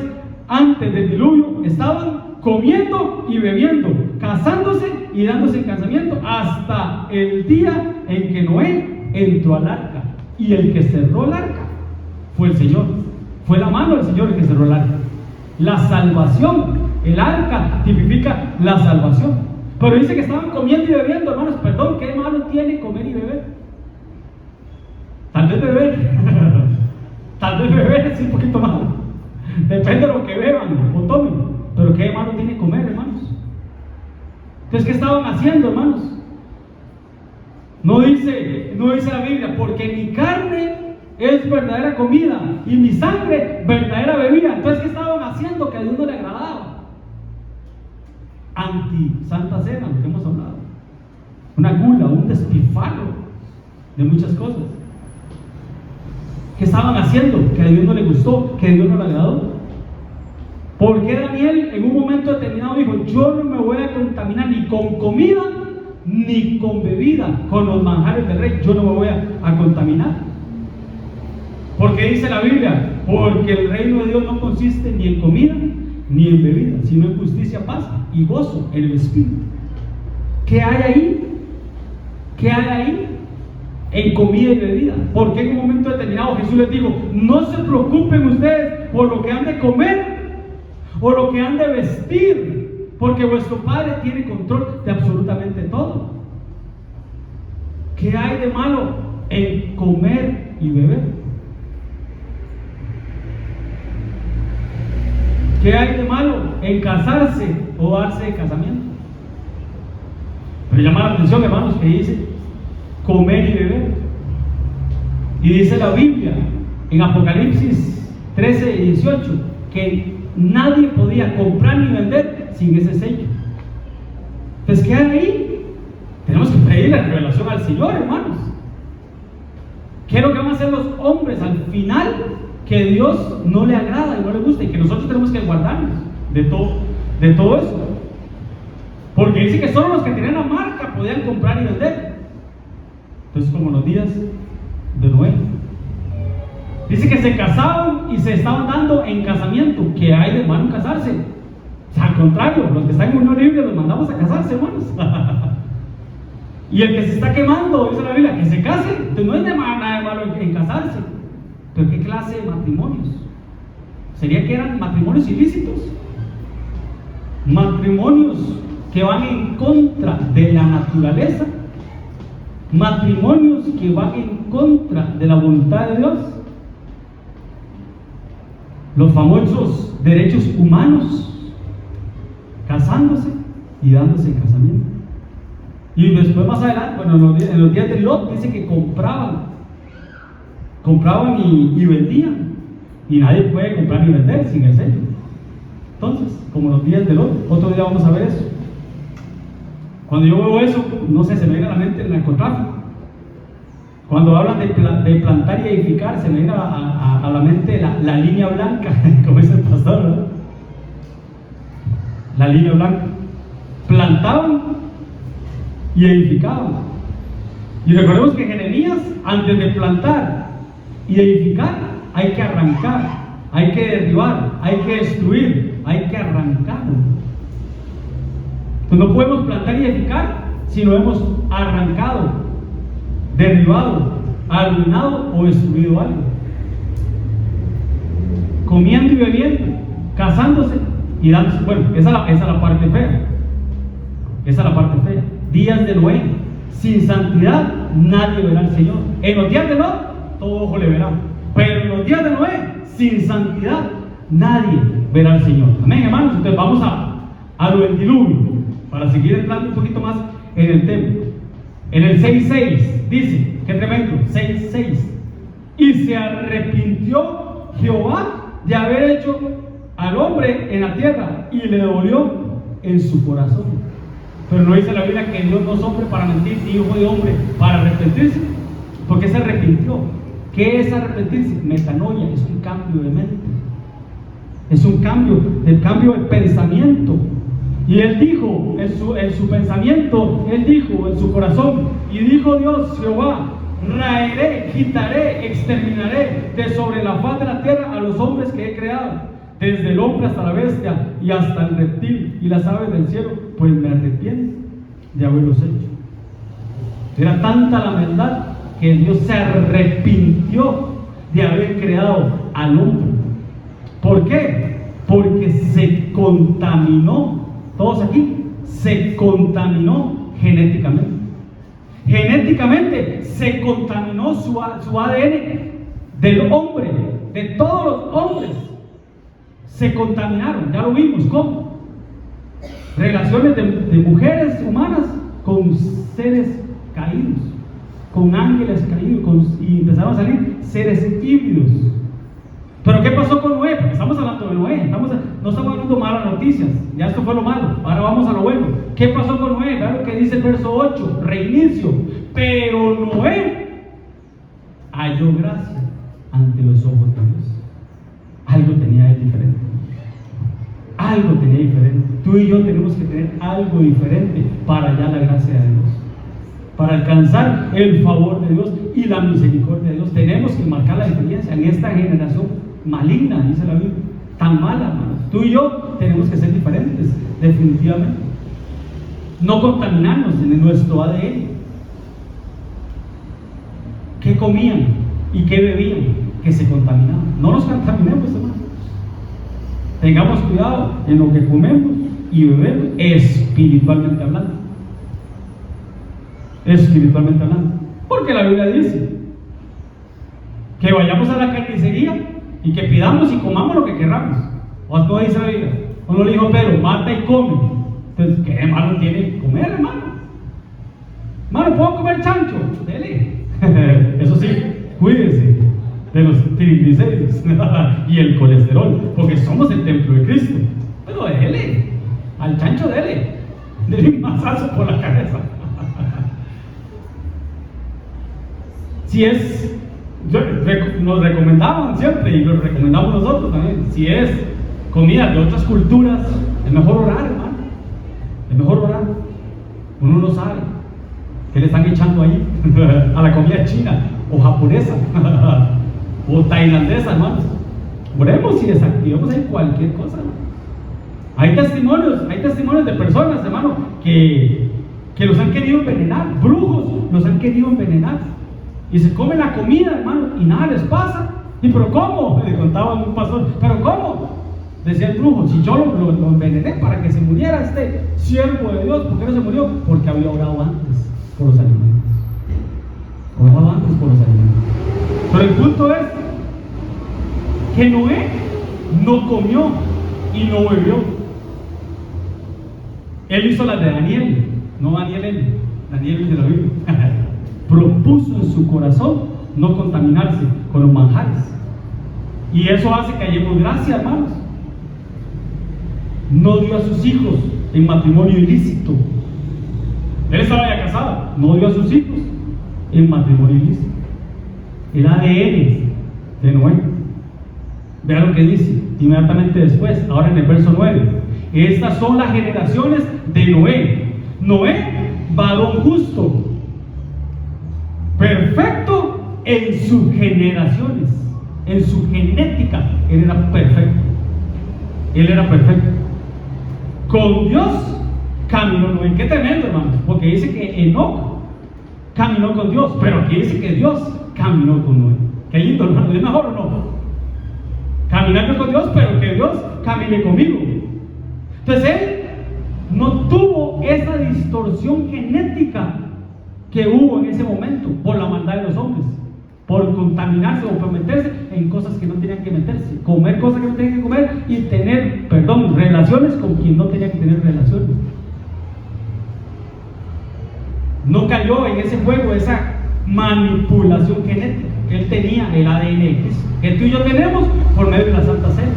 antes del diluvio estaban comiendo y bebiendo, casándose y dándose en casamiento, hasta el día en que Noé entró al arca. Y el que cerró el arca fue el Señor. Fue la mano del Señor el que cerró el arca. La salvación, el arca tipifica la salvación. Pero dice que estaban comiendo y bebiendo, hermanos. Perdón, ¿qué malo tiene comer y beber? Tal vez beber. Tal vez beber es un poquito malo. Depende de lo que beban o tomen. Pero ¿qué malo tiene comer, hermanos? Entonces, ¿qué estaban haciendo, hermanos? No dice la Biblia, porque mi carne es verdadera comida y mi sangre verdadera bebida. Entonces, ¿qué estaban haciendo que a Dios no le agradaba? Anti-Santa Cena, lo que hemos hablado. Una gula, un despilfarro de muchas cosas. ¿Qué estaban haciendo que a Dios no le gustó, que a Dios no le agradó? Porque Daniel en un momento determinado dijo, yo no me voy a contaminar ni con comida ni con bebida, con los manjares del rey, yo no me voy a contaminar. Porque dice la Biblia, porque el reino de Dios no consiste ni en comida ni en bebida, sino en justicia, paz y gozo en el Espíritu. ¿Qué hay ahí? ¿Qué hay ahí? En comida y bebida. Porque en un momento determinado Jesús les dijo, no se preocupen ustedes por lo que han de comer o lo que han de vestir, porque vuestro Padre tiene control de absolutamente todo. ¿Qué hay de malo en comer y beber? ¿Qué hay de malo en casarse o darse de casamiento? Pero llama la atención, hermanos, que dice comer y beber. Y dice la Biblia en Apocalipsis 13 y 18 que nadie podía comprar ni vender sin ese sello. Entonces, ¿qué hay ahí? Tenemos que pedir la revelación al Señor, hermanos. ¿Qué es lo que van a hacer los hombres al final que Dios no le agrada y no le gusta y que nosotros tenemos que guardarnos de todo eso? Porque dice que solo los que tenían la marca podían comprar y vender. Entonces, como los días de Noé. Dice que se casaban y se estaban dando en casamiento. ¿Qué hay de malo en casarse? O sea, al contrario, los que están en unión libre los mandamos a casarse, hermanos. Y el que se está quemando, dice la Biblia, que se case. Entonces no es nada de malo en casarse. Pero ¿qué clase de matrimonios? ¿Sería que eran matrimonios ilícitos? Matrimonios que van en contra de la naturaleza. Matrimonios que van en contra de la voluntad de Dios. Los famosos derechos humanos, casándose y dándose en casamiento. Y después, más adelante, bueno, en los días de Lot, dice que compraban y vendían. Y nadie puede comprar ni vender sin el sello. Entonces, como los días de Lot, otro día vamos a ver eso. Cuando yo veo eso, no sé, se me viene a la mente el narcotráfico. Cuando hablan de plantar y edificar, se me viene a la mente la línea blanca, como dice el pastor, ¿verdad? La línea blanca. Plantaban y edificaban. Y recordemos que en Jeremías, antes de plantar y edificar, hay que arrancar, hay que derribar, hay que destruir, hay que arrancar. Pues no podemos plantar y edificar si no hemos arrancado, derribado, arruinado o destruido algo. Comiendo y bebiendo, casándose y dándose. Bueno, esa es la parte fea. Esa es la parte fea. Días de Noé, sin santidad nadie verá al Señor. En los días de Lot, todo ojo le verá. Pero en los días de Noé, sin santidad nadie verá al Señor. Amén, hermanos. Entonces vamos a lo del diluvio, para seguir entrando un poquito más en el tema. En el 6:6 dice, qué tremendo, 6:6. Y se arrepintió Jehová de haber hecho al hombre en la tierra y le dolió en su corazón. Pero no dice la Biblia que Dios no es hombre para mentir, ni hijo de hombre para arrepentirse. Porque se arrepintió. ¿Qué es arrepentirse? Metanoia, es un cambio de mente. Es un cambio de pensamiento. Y él dijo en su pensamiento, él dijo en su corazón, y dijo Dios, Jehová, raeré, quitaré, exterminaré de sobre la faz de la tierra a los hombres que he creado, desde el hombre hasta la bestia y hasta el reptil y las aves del cielo, pues me arrepiento de haberlos hecho. Era tanta la maldad que Dios se arrepintió de haber creado al hombre. ¿Por qué? Porque se contaminó, todos aquí, se contaminó genéticamente. Genéticamente se contaminó su ADN del hombre, de todos los hombres. Se contaminaron, ya lo vimos, ¿cómo? Relaciones de mujeres humanas con seres caídos, con ángeles caídos, y empezaron a salir seres híbridos. Pero ¿qué pasó con Noé? Porque estamos hablando de Noé, no estamos hablando malas noticias, ya esto fue lo malo, ahora vamos a lo bueno. ¿Qué pasó con Noé? Vean lo que dice el verso 8, reinicio. Pero Noé halló gracia ante los ojos de Dios. Algo tenía él diferente. Algo tenía diferente. Tú y yo tenemos que tener algo diferente para hallar la gracia de Dios, para alcanzar el favor de Dios y la misericordia de Dios. Tenemos que marcar la diferencia en esta generación maligna, dice la Biblia, tan mala, hermanos. Tú y yo tenemos que ser diferentes, definitivamente. No contaminarnos en nuestro ADN. ¿Qué comían y qué bebían? Que se contaminaban. No nos contaminemos, hermanos. Tengamos cuidado en lo que comemos y bebemos, espiritualmente hablando. Espiritualmente hablando. Porque la Biblia dice que vayamos a la carnicería y que pidamos y comamos lo que queramos. O no dice la Biblia. O no le dijo Pedro, mata y come. Entonces, ¿qué de malo tiene comer, hermano? Hermano, ¿puedo comer chancho? Dele. Eso sí, cuídese de los triglicéridos y el colesterol, porque somos el templo de Cristo. Pero dele, al chancho dele un mazazo por la cabeza. Si es, nos recomendaban siempre y lo recomendamos nosotros también, si es comida de otras culturas, es mejor orar, hermano. Es mejor orar. Uno no sabe qué le están echando ahí a la comida china o japonesa o tailandesa, hermanos. Oremos y desactivemos ahí cualquier cosa, hermano. Hay testimonios de personas, hermano, que los han querido envenenar, brujos los han querido envenenar. Y se comen la comida, hermano, y nada les pasa. ¿Y pero cómo? Le contaba un pastor, ¿pero cómo? Decía el brujo, si yo lo envenené para que se muriera este siervo de Dios, ¿por qué no se murió? Porque había orado antes por los alimentos. Orado antes por los alimentos. Pero el punto es que Noé no comió y no bebió. Él hizo la de Daniel, no Daniel dice la Biblia. Propuso en su corazón no contaminarse con los manjares. Y eso hace que hallemos gracia, hermanos. No dio a sus hijos en matrimonio ilícito. Él estaba ya casado, no dio a sus hijos en matrimonio ilícito. El ADN de Noé. Vean lo que dice inmediatamente después, ahora en el verso 9. Estas son las generaciones de Noé. Noé, varón justo, perfecto en sus generaciones, en su genética. Él era perfecto. Él era perfecto. Con Dios caminó Noé. Qué tremendo, hermanos, porque dice que Enoc caminó con Dios, pero aquí dice que Dios caminó con Noé. Qué lindo, hermano. ¿Es mejor o no? Caminando con Dios, pero que Dios camine conmigo. Entonces él no tuvo esa distorsión genética que hubo en ese momento por la maldad de los hombres, por contaminarse o por meterse en cosas que no tenían que meterse, comer cosas que no tenían que comer y tener, relaciones con quien no tenía que tener relaciones. No cayó en ese juego, esa manipulación genética. Él tenía el ADN de Cristo, que tú y yo tenemos por medio de la Santa Cena,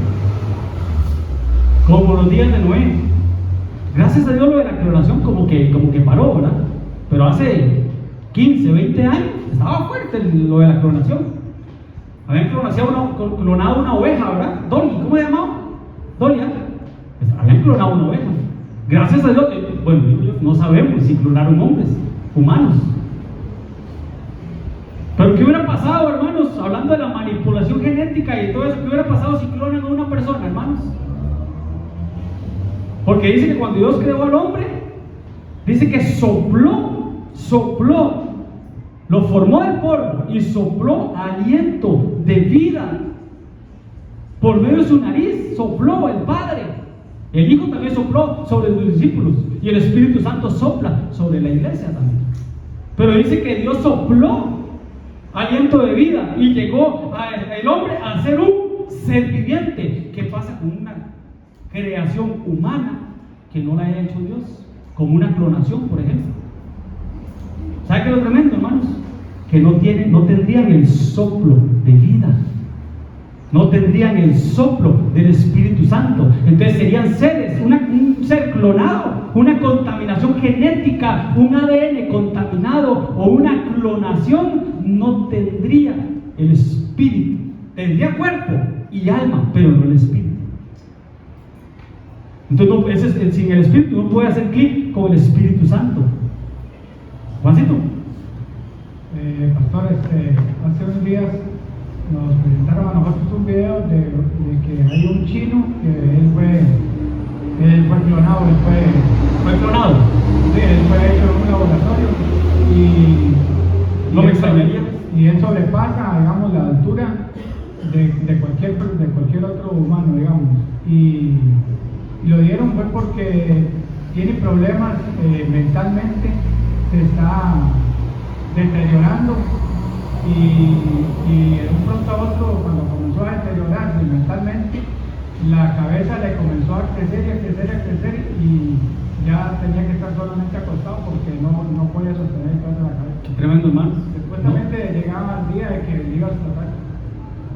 como los días de Noé. Gracias a Dios lo de la clonación como que paró, ¿verdad? Pero hace 15, 20 años estaba fuerte lo de la clonación. Habían clonado una oveja, ¿verdad? Dolly, ¿cómo se llamaba? Dolly, habían clonado una oveja. Gracias a Dios, no sabemos si clonaron hombres, humanos. Pero ¿qué hubiera pasado, hermanos? Hablando de la manipulación genética y todo eso, ¿qué hubiera pasado si clonan a una persona, hermanos? Porque dice que cuando Dios creó al hombre, dice que sopló, lo formó del polvo y sopló aliento de vida por medio de su nariz, sopló el Padre. El Hijo también sopló sobre los discípulos y el Espíritu Santo sopla sobre la iglesia también. Pero dice que Dios sopló aliento de vida y llegó el hombre a ser un ser viviente. ¿Qué pasa con una creación humana que no la haya hecho Dios? Como una clonación, por ejemplo. ¿Sabe qué es lo tremendo, hermanos? Que no tendrían el soplo de vida, no tendrían el soplo del Espíritu Santo. Entonces serían seres, un ser clonado, una contaminación genética, un ADN contaminado o una clonación. No tendría el Espíritu, tendría cuerpo y alma, pero no el Espíritu. Entonces sin el Espíritu no puede hacer clic con el Espíritu Santo. Juancito. Pastor, hace unos días nos presentaron a nosotros un video de que hay un chino que él fue clonado, ¿Fue clonado? Sí, él fue hecho en un laboratorio No me extrañaría. Y él sobrepasa, digamos, la altura de cualquier otro humano, digamos. Y lo dieron fue porque tiene problemas mentalmente, se está deteriorando y de un pronto a otro, cuando comenzó a deteriorarse mentalmente, la cabeza le comenzó a crecer y ya tenía que estar solamente acostado porque no podía sostener el peso de la cabeza. Qué tremendo, hermano. Supuestamente llegaba el día de que le iba a explotar.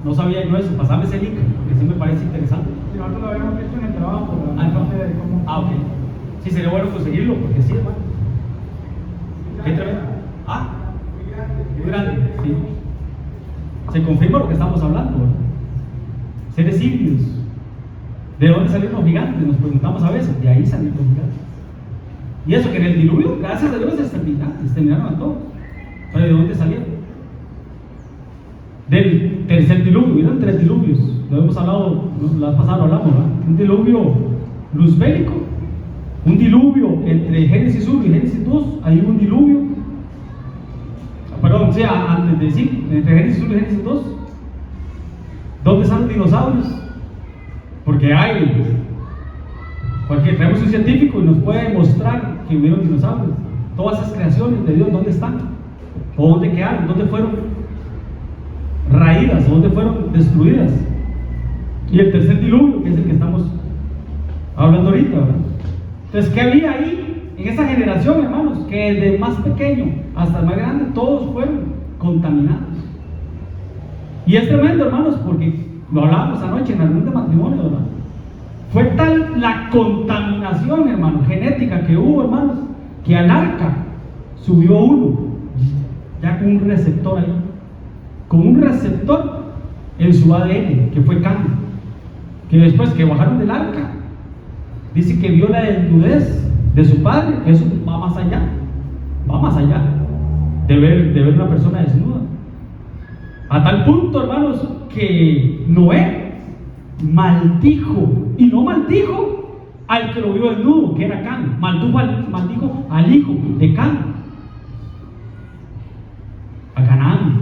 No sabía yo eso, pasame ese link, porque sí me parece interesante. Si nosotros lo habíamos visto en el trabajo, pero Ah, no sé de cómo. ok. Sí, sería bueno conseguirlo, porque sí, hermano. Qué tremendo. Muy grande, sí. Se confirma lo que estamos hablando, ¿verdad? Seres híbridos. ¿De dónde salieron los gigantes? Nos preguntamos a veces. De ahí salieron los gigantes. Y eso que en el diluvio, gracias a Dios, exterminaron a todos. ¿Pero de dónde salieron? Del tercer diluvio. Hubieron 3 diluvios. Lo hemos hablado, la vez pasada lo hablamos, ¿verdad? Un diluvio luzbélico, un diluvio entre Génesis 1 y Génesis 2. Hay un diluvio. Perdón, o sea, antes de decir, entre Génesis 1 y Génesis 2. ¿Dónde están los dinosaurios? Porque traemos un científico y nos puede demostrar que hubieron dinosaurios. Todas esas creaciones de Dios, ¿dónde están? ¿O dónde quedaron? ¿Dónde fueron raídas? ¿Dónde fueron destruidas? Y el tercer diluvio, que es el que estamos hablando ahorita, ¿verdad? Entonces, ¿qué había ahí en esa generación, hermanos? Que desde el más pequeño hasta el más grande, todos fueron contaminados. Y es tremendo, hermanos, porque lo hablábamos anoche en la reunión de matrimonio, ¿verdad? Fue tal la contaminación, hermanos, genética que hubo, hermanos, que al arca subió uno, ya con un receptor ahí, con un receptor en su ADN, que fue Cam, que después que bajaron del arca, dice que vio la desnudez de su padre. Eso va más allá de ver una persona desnuda, a tal punto, hermanos, que Noé maldijo, y no maldijo al que lo vio desnudo, que era Cam, maldijo al hijo de Cam, a Canaán,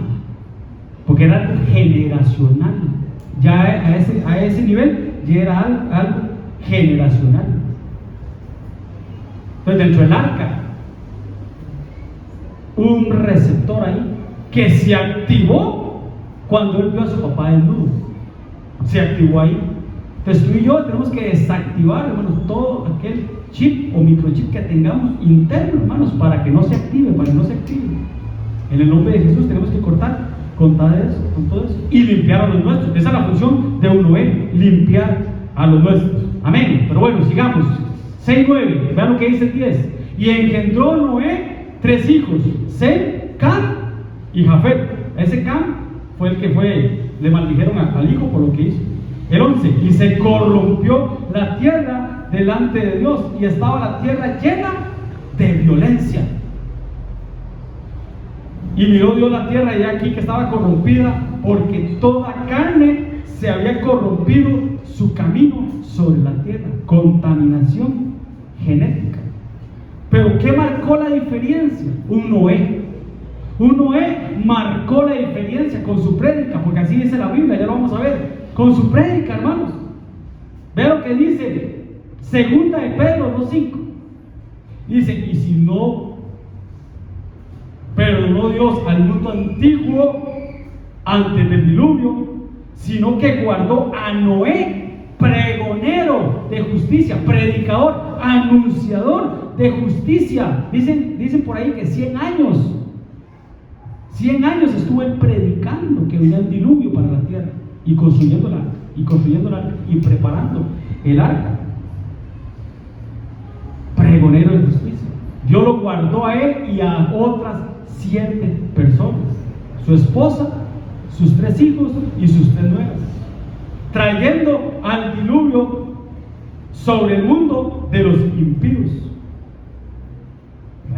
porque era algo generacional. Ya a ese nivel ya era algo generacional. Entonces, dentro del arca hubo un receptor ahí que se activó cuando él vio a su papá desnudo. Se activó ahí. Entonces tú y yo tenemos que desactivar, hermanos, todo aquel chip o microchip que tengamos interno, hermanos, para que no se active, En el nombre de Jesús tenemos que cortar con todo eso y limpiar a los nuestros. Esa es la función de un Noé, limpiar a los nuestros. Amén. Pero bueno, sigamos. 6:9, vean lo que dice el 10. Y engendró Noé 3 hijos, Sem, Cam y Jafet. Ese Cam fue el que le maldijeron al hijo por lo que hizo. El 11, y se corrompió la tierra delante de Dios, y estaba la tierra llena de violencia. Y Y miró Dios la tierra y aquí que estaba corrompida, porque toda carne se había corrompido su camino sobre la tierra. Contaminación genética. Pero ¿qué marcó la diferencia? Un Noé. Un Noé marcó la diferencia con su prédica, porque así dice la Biblia, ya lo vamos a ver. Con su prédica, hermanos. Ve lo que dice Segunda de Pedro 2:5. Dice, y si no perdonó Dios al mundo antiguo antes del diluvio, sino que guardó a Noé, pregonero de justicia, predicador, anunciador de justicia. Dicen por ahí que 100 años. 100 años estuvo él predicando que venía el diluvio para la tierra y construyendo el arca y preparando el arca. Pregonero de justicia. Dios lo guardó a él y a otras 7 personas: su esposa, sus 3 hijos y sus 3 nueras, trayendo al diluvio sobre el mundo de los impíos.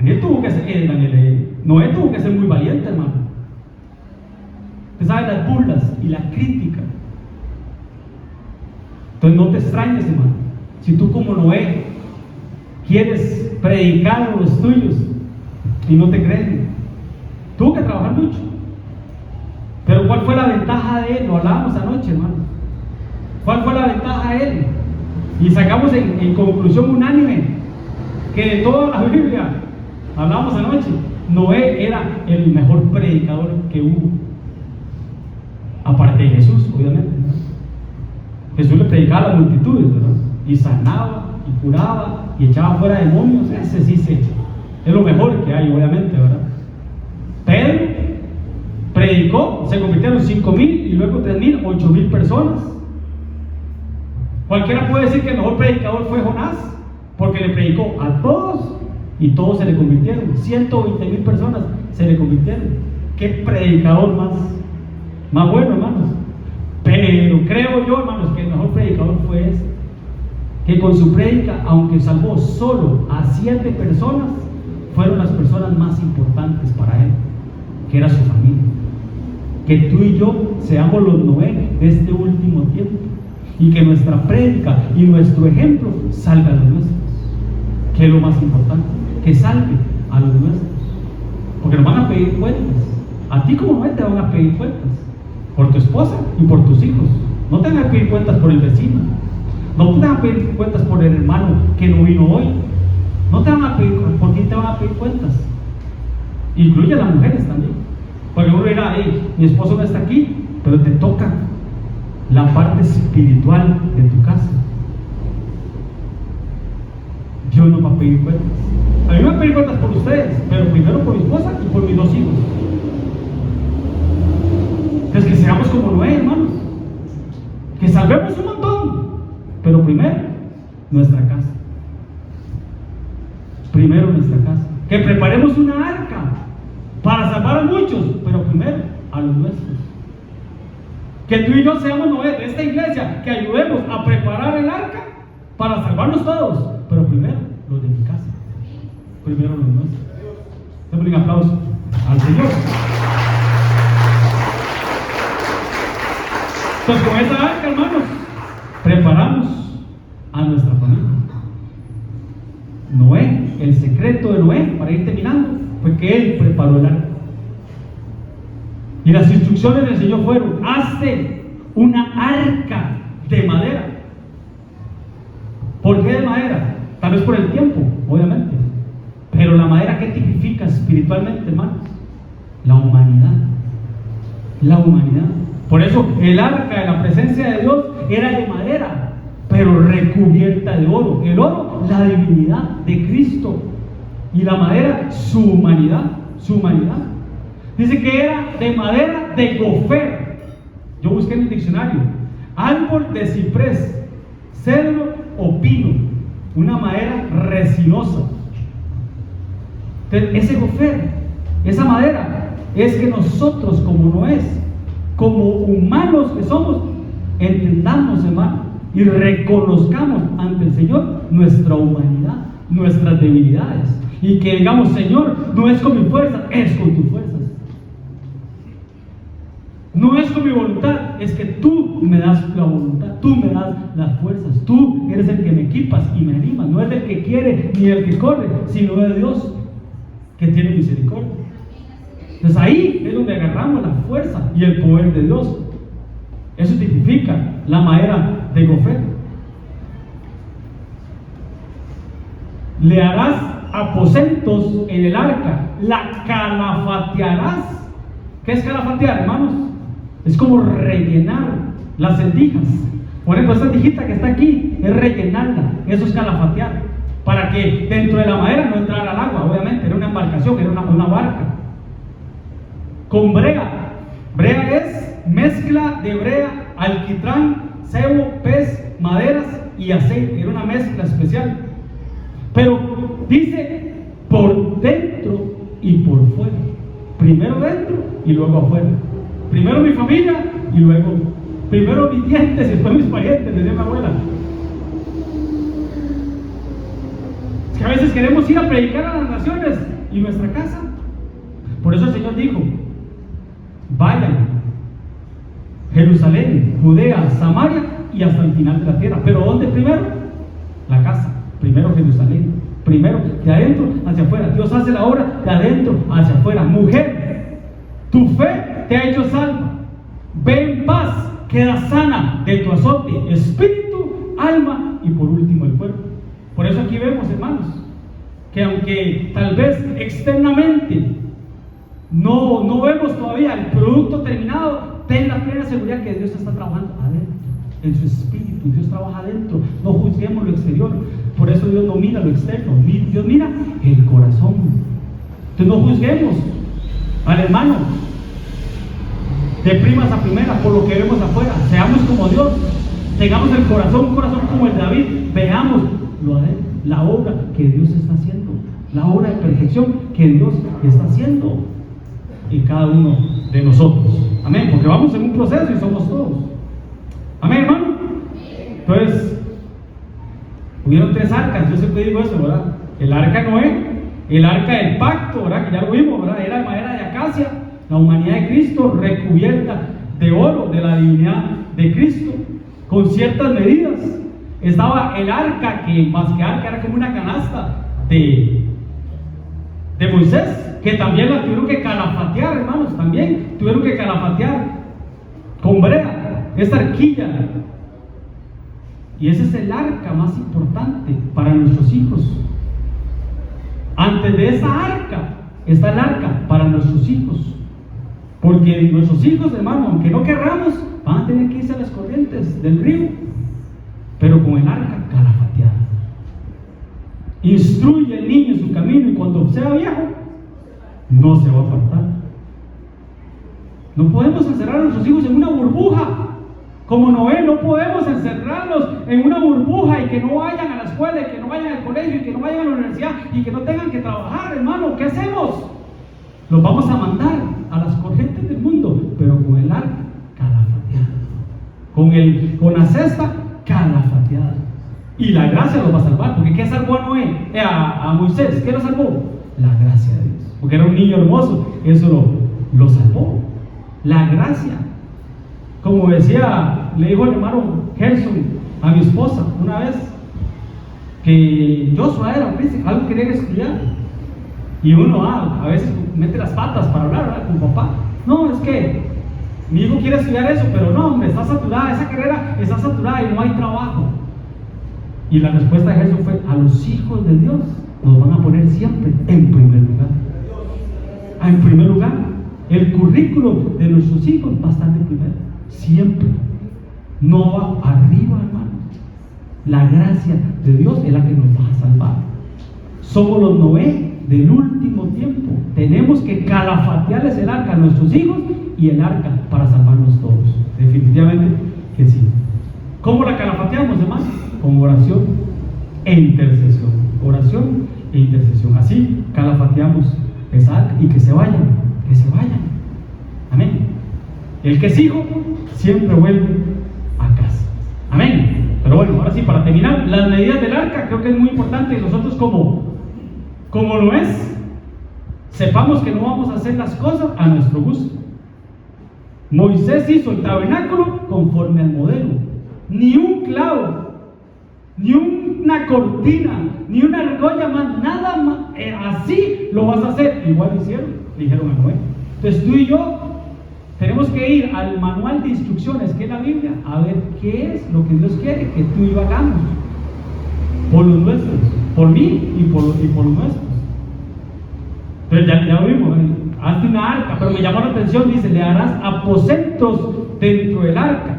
Noé tuvo que ser muy valiente, hermano. Usted sabe las burlas y la crítica. Entonces no te extrañes, hermano, si tú como Noé quieres predicar a los tuyos y no te creen. Tuvo que trabajar mucho. Pero ¿cuál fue la ventaja de él? Lo hablábamos anoche, hermano. ¿Cuál fue la ventaja de él? Y sacamos en conclusión unánime que de toda la Biblia, hablábamos anoche, Noé era el mejor predicador que hubo, aparte de Jesús, obviamente, ¿no? Jesús le predicaba a las multitudes, ¿verdad? Y sanaba, y curaba, y echaba fuera demonios. Ese sí es lo mejor que hay, obviamente, ¿verdad? Pedro predicó, se convirtieron 5,000 y luego 3,000, 8,000 personas. Cualquiera puede decir que el mejor predicador fue Jonás, porque le predicó a todos y todos se le convirtieron. 120,000 personas se le convirtieron. Qué predicador más bueno, hermanos. Pero creo yo, hermanos, que el mejor predicador fue ese, que con su prédica, aunque salvó solo a 7 personas, fueron las personas más importantes para él, que era su familia. Que tú y yo seamos los Noé de este último tiempo, y que nuestra prédica y nuestro ejemplo salga a los nuestros, que es lo más importante, que salve a los nuestros, porque nos van a pedir cuentas. A ti como Noé te van a pedir cuentas por tu esposa y por tus hijos. No te van a pedir cuentas por el vecino, no te van a pedir cuentas por el hermano que no vino hoy, no te van a pedir, ¿por quién te van a pedir cuentas? Incluye a las mujeres también, porque uno dirá, mi esposo no está aquí, pero te toca la parte espiritual de tu casa. Dios no va a pedir cuentas. A mí me va a pedir cuentas por ustedes, pero primero por mi esposa y por mis 2 hijos. Entonces que seamos como Noé, hermanos, que salvemos un montón, pero primero nuestra casa. Primero nuestra casa. Que preparemos una arca para salvar a muchos, pero primero a los nuestros. Que tú y yo seamos Noé de esta iglesia, que ayudemos a preparar el arca para salvarnos todos, pero primero los de mi casa, primero los nuestros. Démosle un aplauso al Señor. Entonces con esa arca, hermanos, preparamos a nuestra familia. Noé, el secreto de Noé, para ir terminando, fue que él preparó el arca. Y las instrucciones del Señor fueron: hazte una arca de madera. ¿Por qué de madera? Tal vez por el tiempo, obviamente. Pero la madera, ¿qué tipifica espiritualmente, hermanos? La humanidad. La humanidad. Por eso el arca de la presencia de Dios era de madera, pero recubierta de oro. El oro, la divinidad de Cristo. Y la madera, su humanidad. Su humanidad. Dice que era de madera de gofer. Yo busqué en el diccionario: árbol de ciprés, cedro o pino, una madera resinosa. Entonces, ese gofer, esa madera, es que nosotros como Noé, como humanos que somos, entendamos, hermano, y reconozcamos ante el Señor nuestra humanidad, nuestras debilidades, y que digamos: Señor, no es con mi fuerza, es con tus fuerzas. No es con mi voluntad, es que tú me das la voluntad, tú me das las fuerzas, tú eres el que me equipas y me animas. No es el que quiere ni el que corre, sino de Dios que tiene misericordia. Entonces ahí es donde agarramos la fuerza y el poder de Dios. Eso tipifica la madera de gofet. Le harás aposentos en el arca, la calafatearás. ¿Qué es calafatear, hermanos? Es como rellenar las rendijas. Por ejemplo, esta rendijita que está aquí es rellenarla. Eso es calafatear. Para que dentro de la madera no entrara el agua, obviamente. Era una embarcación, era una barca. Con brea. Brea es mezcla de brea, alquitrán, cebo, pez, maderas y aceite. Era una mezcla especial. Pero dice por dentro y por fuera. Primero dentro y luego afuera. Primero mi familia y luego, primero mis dientes y después mis parientes, decía mi abuela. Es que a veces queremos ir a predicar a las naciones y nuestra casa. Por eso el Señor dijo: vayan, Jerusalén, Judea, Samaria y hasta el final de la tierra. ¿Pero dónde primero? La casa. Primero Jerusalén. Primero de adentro hacia afuera. Dios hace la obra de adentro hacia afuera. Mujer, tu fe te ha hecho salva. Ve en paz, queda sana de tu azote, espíritu, alma y por último el cuerpo. Por eso aquí vemos, hermanos, que aunque tal vez externamente no vemos todavía el producto terminado, ten la plena seguridad que Dios está trabajando adentro, en su espíritu. Dios trabaja adentro. No juzguemos lo exterior. Por eso Dios no mira lo externo, Dios mira el corazón. Entonces no juzguemos al hermano de primas a primeras por lo que vemos afuera. Seamos como Dios, tengamos el corazón, un corazón como el de David. Veamos la obra que Dios está haciendo, la obra de perfección que Dios está haciendo en cada uno de nosotros. Amén, porque vamos en un proceso y somos todos. Amén, hermano. Entonces, hubieron 3 arcas. Yo siempre digo eso, ¿verdad? El arca de Noé, el arca del pacto, ¿verdad? Que ya lo vimos, ¿verdad? Era de madera de acacia. La humanidad de Cristo recubierta de oro, de la divinidad de Cristo, con ciertas medidas. Estaba el arca, que más que arca era como una canasta de Moisés, que también la tuvieron que calafatear, hermanos. También tuvieron que calafatear con brea, esta arquilla. Y ese es el arca más importante para nuestros hijos. Antes de esa arca está el arca para nuestros hijos. Porque nuestros hijos, hermano, aunque no querramos, van a tener que irse a las corrientes del río, pero con el arca calafateada. Instruye al niño en su camino y cuando sea viejo, no se va a apartar. No podemos encerrar a nuestros hijos en una burbuja. Como Noé, no podemos encerrarlos en una burbuja y que no vayan a la escuela, y que no vayan al colegio, y que no vayan a la universidad, y que no tengan que trabajar, hermano. ¿Qué hacemos? Los vamos a mandar a las corrientes del mundo, pero con el arca calafateada, con la cesta calafateada. Y la gracia los va a salvar, porque ¿qué salvó a Noé? A Moisés, ¿qué lo salvó? La gracia de Dios, porque era un niño hermoso, eso lo salvó. La gracia. Como decía, le dijo el hermano Gerson a mi esposa una vez, que Joshua era príncipe, algo quería estudiar. Y uno a veces mete las patas para hablar, ¿verdad? Con papá. No, es que mi hijo quiere estudiar eso, pero no, hombre, está saturada, esa carrera está saturada y no hay trabajo. Y la respuesta de Jesús fue: a los hijos de Dios nos van a poner siempre en primer lugar. En primer lugar, el currículo de nuestros hijos va a estar en primero, siempre. No va arriba, hermano. La gracia de Dios es la que nos va a salvar. Somos los Noé del último tiempo. Tenemos que calafatearles el arca a nuestros hijos y el arca para salvarnos todos. Definitivamente que sí. ¿Cómo la calafateamos, hermano? Con oración e intercesión. Oración e intercesión. Así calafateamos esa arca y que se vayan. Que se vayan. Amén. El que es hijo siempre vuelve a casa. Amén. Pero bueno, ahora sí, para terminar, las medidas del arca creo que es muy importante. Nosotros como lo es, sepamos que no vamos a hacer las cosas a nuestro gusto. Moisés hizo el tabernáculo conforme al modelo. Ni un clavo, ni una cortina, ni una argolla más, nada más. Así lo vas a hacer. Igual lo hicieron, dijeron a Noé. Entonces tú y yo tenemos que ir al manual de instrucciones que es la Biblia a ver qué es lo que Dios quiere que tú y yo hagamos por los nuestros, por mí y por los nuestros. Pero ya vimos, hazte una arca, pero me llamó la atención, dice, le harás aposentos dentro del arca.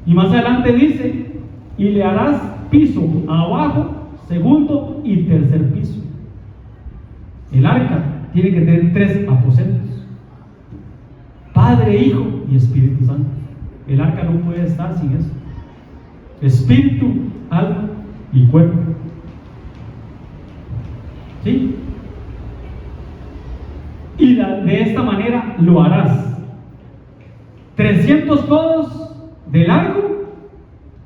Y más adelante dice, y le harás piso abajo, segundo y tercer piso. El arca tiene que tener 3 aposentos: Padre, Hijo y Espíritu Santo. El arca no puede estar sin eso: espíritu, alma y cuerpo. ¿Sí? Y de esta manera lo harás: 300 codos de largo,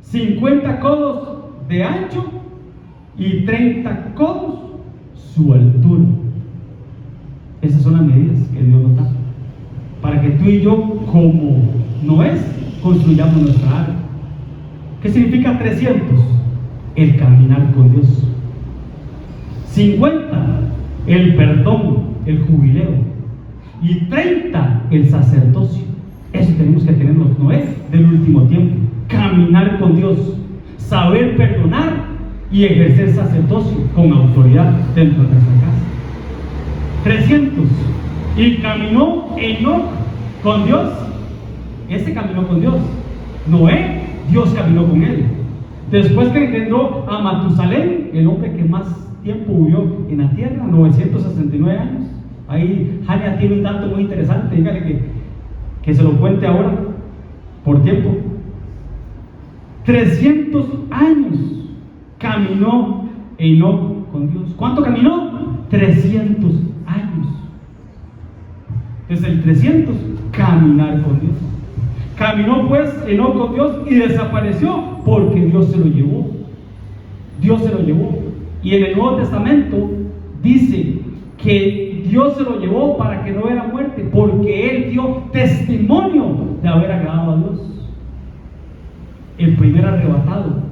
50 codos de ancho y 30 codos su altura. Esas son las medidas que Dios nos da para que tú y yo, como Noé, construyamos nuestra arca. ¿Qué significa 300? El caminar con Dios. 50, el perdón, el jubileo. Y 30, el sacerdocio. Eso tenemos que tener los Noé del último tiempo: caminar con Dios, saber perdonar y ejercer sacerdocio con autoridad dentro de nuestra casa. 300, y caminó Enoc con Dios. Ese caminó con Dios. Noé, Dios caminó con él. Después que engendró a Matusalén, el hombre que más tiempo vivió en la tierra, 969 años. Ahí Jania tiene un dato muy interesante, dígale que se lo cuente ahora, por tiempo. 300 años caminó Enoc con Dios. ¿Cuánto caminó? 300 años. Desde el 300, caminar con Dios. Caminó pues Enoc con Dios y desapareció porque Dios se lo llevó. Dios se lo llevó. Y en el Nuevo Testamento dice que Dios se lo llevó para que no hubiera muerte, porque Él dio testimonio de haber agradado a Dios. El primer arrebatado,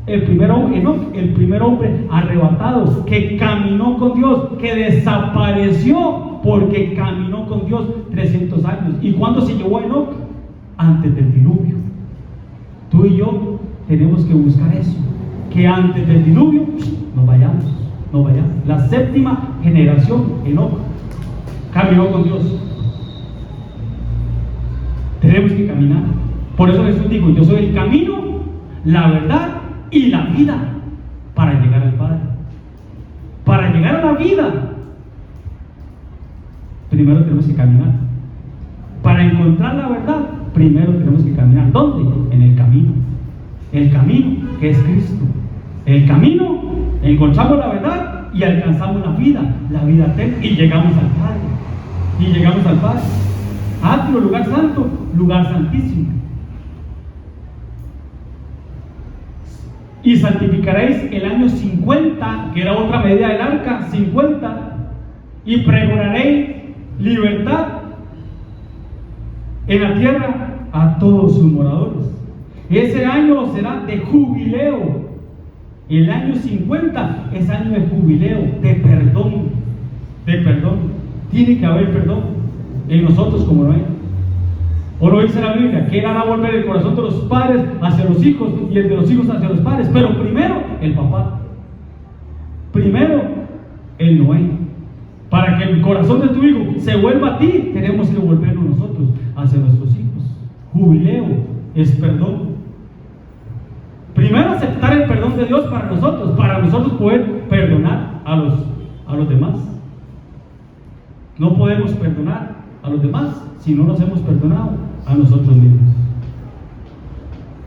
el primer hombre, Enoc, el primer hombre arrebatado que caminó con Dios, que desapareció porque caminó con Dios 300 años. ¿Y cuándo se llevó a Enoc? Antes del diluvio. Tú y yo tenemos que buscar eso, que antes del diluvio no vayamos. La séptima generación, Enoc, caminó con Dios. Tenemos que caminar. Por eso Jesús dijo: yo soy el camino, la verdad y la vida, para llegar al Padre. Para llegar a la vida, primero tenemos que caminar. Para encontrar la verdad, primero tenemos que caminar. ¿Dónde? En el camino. El camino que es Cristo. El camino, encontramos la verdad y alcanzamos la vida eterna, y llegamos al Padre. Atrio, lugar santo, lugar santísimo. Y santificaréis el año 50, que era otra medida del arca, 50, y pregonaréis libertad en la tierra a todos sus moradores. Ese año será de jubileo. El año 50 es año de jubileo, de perdón. Tiene que haber perdón en nosotros como no hay. O lo dice la Biblia, que Él hará volver el corazón de los padres hacia los hijos y el de los hijos hacia los padres. Pero primero el papá, primero el Noé. Para que el corazón de tu hijo se vuelva a ti, tenemos que volvernos nosotros hacia nuestros hijos. Jubileo es perdón. Primero aceptar el perdón de Dios para nosotros poder perdonar a los demás. No podemos perdonar a los demás si no nos hemos perdonado a nosotros mismos.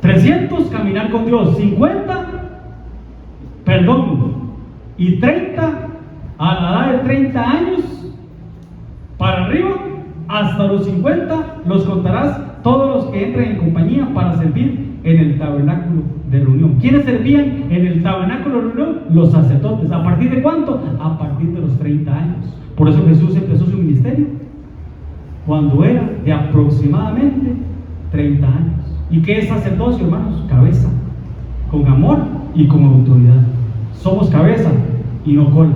300, caminar con Dios. 50, perdón. Y 30, a la edad de 30 años para arriba, hasta los 50, los contarás todos los que entren en compañía para servir en el tabernáculo de reunión. ¿Quiénes servían en el tabernáculo de reunión? Los sacerdotes. ¿A partir de cuánto? A partir de los 30 años. Por eso Jesús empezó su ministerio cuando era de aproximadamente 30 años. ¿Y qué es sacerdocio, hermanos? Cabeza, con amor y con autoridad. Somos cabeza y no cola.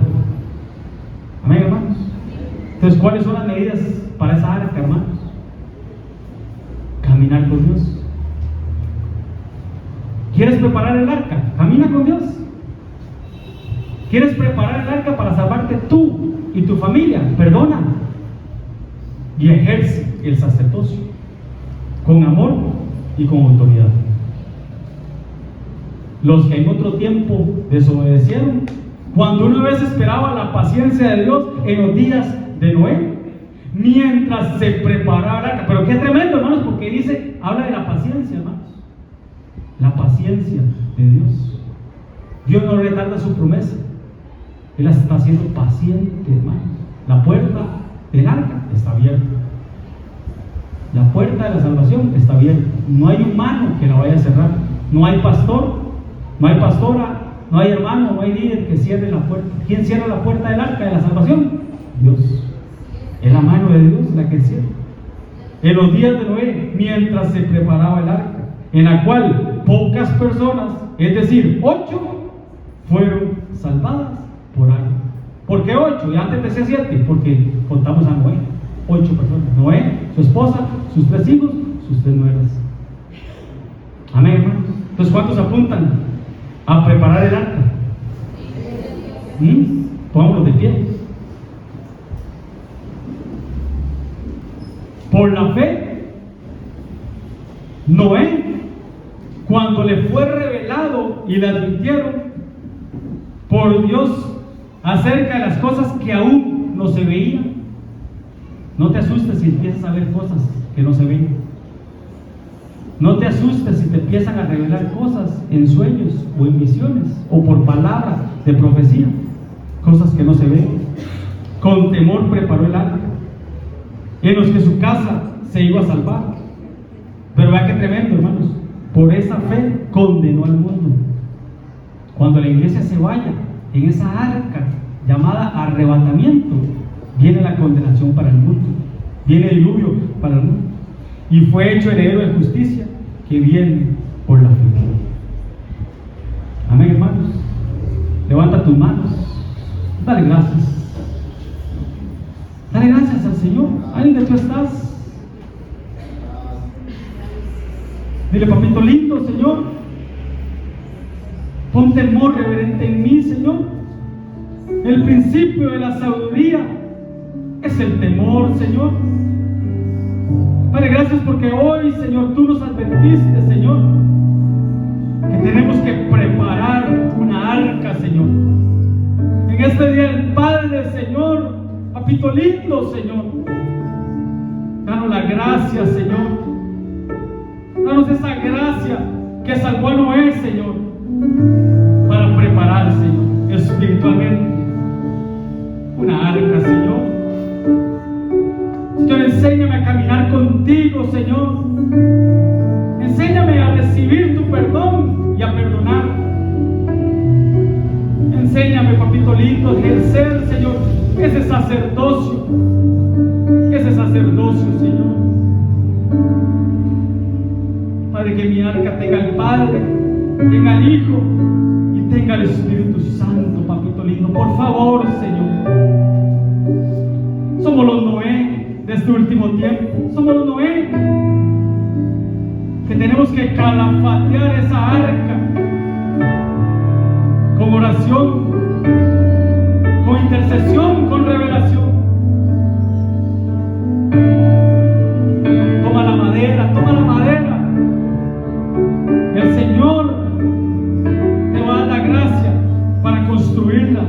Amén, hermanos. Entonces, ¿cuáles son las medidas para esa arca, hermanos? Caminar con Dios. ¿Quieres preparar el arca? Camina con Dios. ¿Quieres preparar el arca para salvarte tú y tu familia? Perdona y ejerce el sacerdocio con amor y con autoridad. Los que en otro tiempo desobedecieron, cuando una vez esperaba la paciencia de Dios en los días de Noé, mientras se preparaba el arca. Pero qué tremendo, hermanos, porque dice, habla de la paciencia, hermanos. La paciencia de Dios. Dios no retarda su promesa. Él está siendo paciente, hermanos. La puerta del arca está abierta. La puerta de la salvación está abierta. No hay humano que la vaya a cerrar. No hay pastor, no hay pastora, no hay hermano, no hay líder que cierre la puerta. ¿Quién cierra la puerta del arca de la salvación? Dios. Es la mano de Dios la que cierra. En los días de Noé, mientras se preparaba el arca, en la cual pocas personas, es decir, 8, fueron salvadas por agua. ¿Por qué 8? Y antes decía 7, porque contamos a Noé. 8 personas. Noé, su esposa, sus 3 hijos, sus 3 nueras. Amén, hermanos. Entonces, ¿cuántos apuntan a preparar el arca? Pongámonos de pie. Por la fe, Noé, cuando le fue revelado y le advirtieron por Dios acerca de las cosas que aún no se veían. No te asustes si empiezas a ver cosas que no se ven. No te asustes si te empiezan a revelar cosas en sueños o en visiones o por palabras de profecía, cosas que no se ven. Con temor preparó el arca, en los que su casa se iba a salvar. Pero vea qué tremendo, hermanos. Por esa fe condenó al mundo. Cuando la iglesia se vaya en esa arca llamada arrebatamiento, viene la condenación para el mundo, viene el diluvio para el mundo, y fue hecho heredero de justicia que viene por la fe. Amén, hermanos. Levanta tus manos, dale gracias. Dale gracias al Señor. Ahí donde tú estás, dile: papito lindo, Señor, pon temor reverente en mí, Señor. El principio de la sabiduría es el temor, Señor. Padre, gracias porque hoy, Señor, tú nos advertiste, Señor, que tenemos que preparar una arca, Señor. En este día del Padre, Señor, papito lindo, Señor, danos la gracia, Señor. Danos esa gracia que salvó a Noé, Señor, para preparar, Señor, espiritualmente una arca, Señor. Señor, enséñame a caminar contigo, Señor. Enséñame a recibir tu perdón y a perdonar. Enséñame, papito lindo, a ejercer, Señor, ese sacerdocio, Señor. Padre, que mi arca tenga el Padre, tenga el Hijo y tenga el Espíritu Santo, papito lindo. Por favor, Señor. Somos los Noé de este último tiempo. Somos los Noé que tenemos que calafatear esa arca con oración, con intercesión, con revelación. Toma la madera, toma la madera. El Señor te va a dar la gracia para construirla,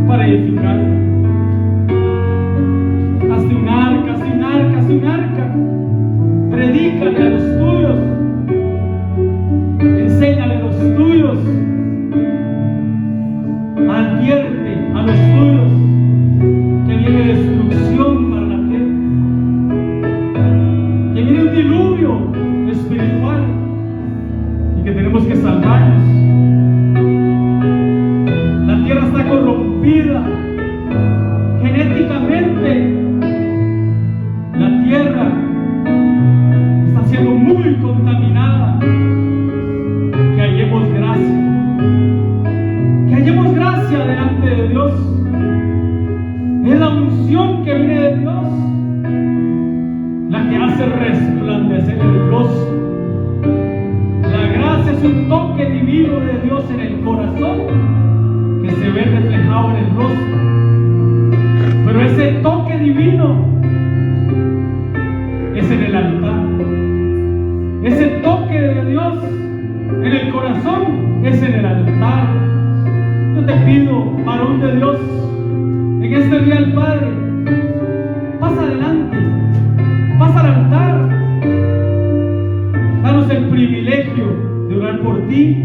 para edificarla. Hazte un arca, hazte un arca, hazte un arca. Predícale a los tuyos, enséñale a los tuyos, advierte a los tuyos Dios, es la unción que viene de Dios, la que hace resplandecer el rostro. La gracia es un toque divino de Dios en el corazón que se ve reflejado en el rostro. Pero ese toque divino es en el altar. Ese toque de Dios en el corazón es en el altar. Yo te pido, varón de Dios, en este día al Padre, pasa adelante, pasa al altar. Danos el privilegio de orar por ti,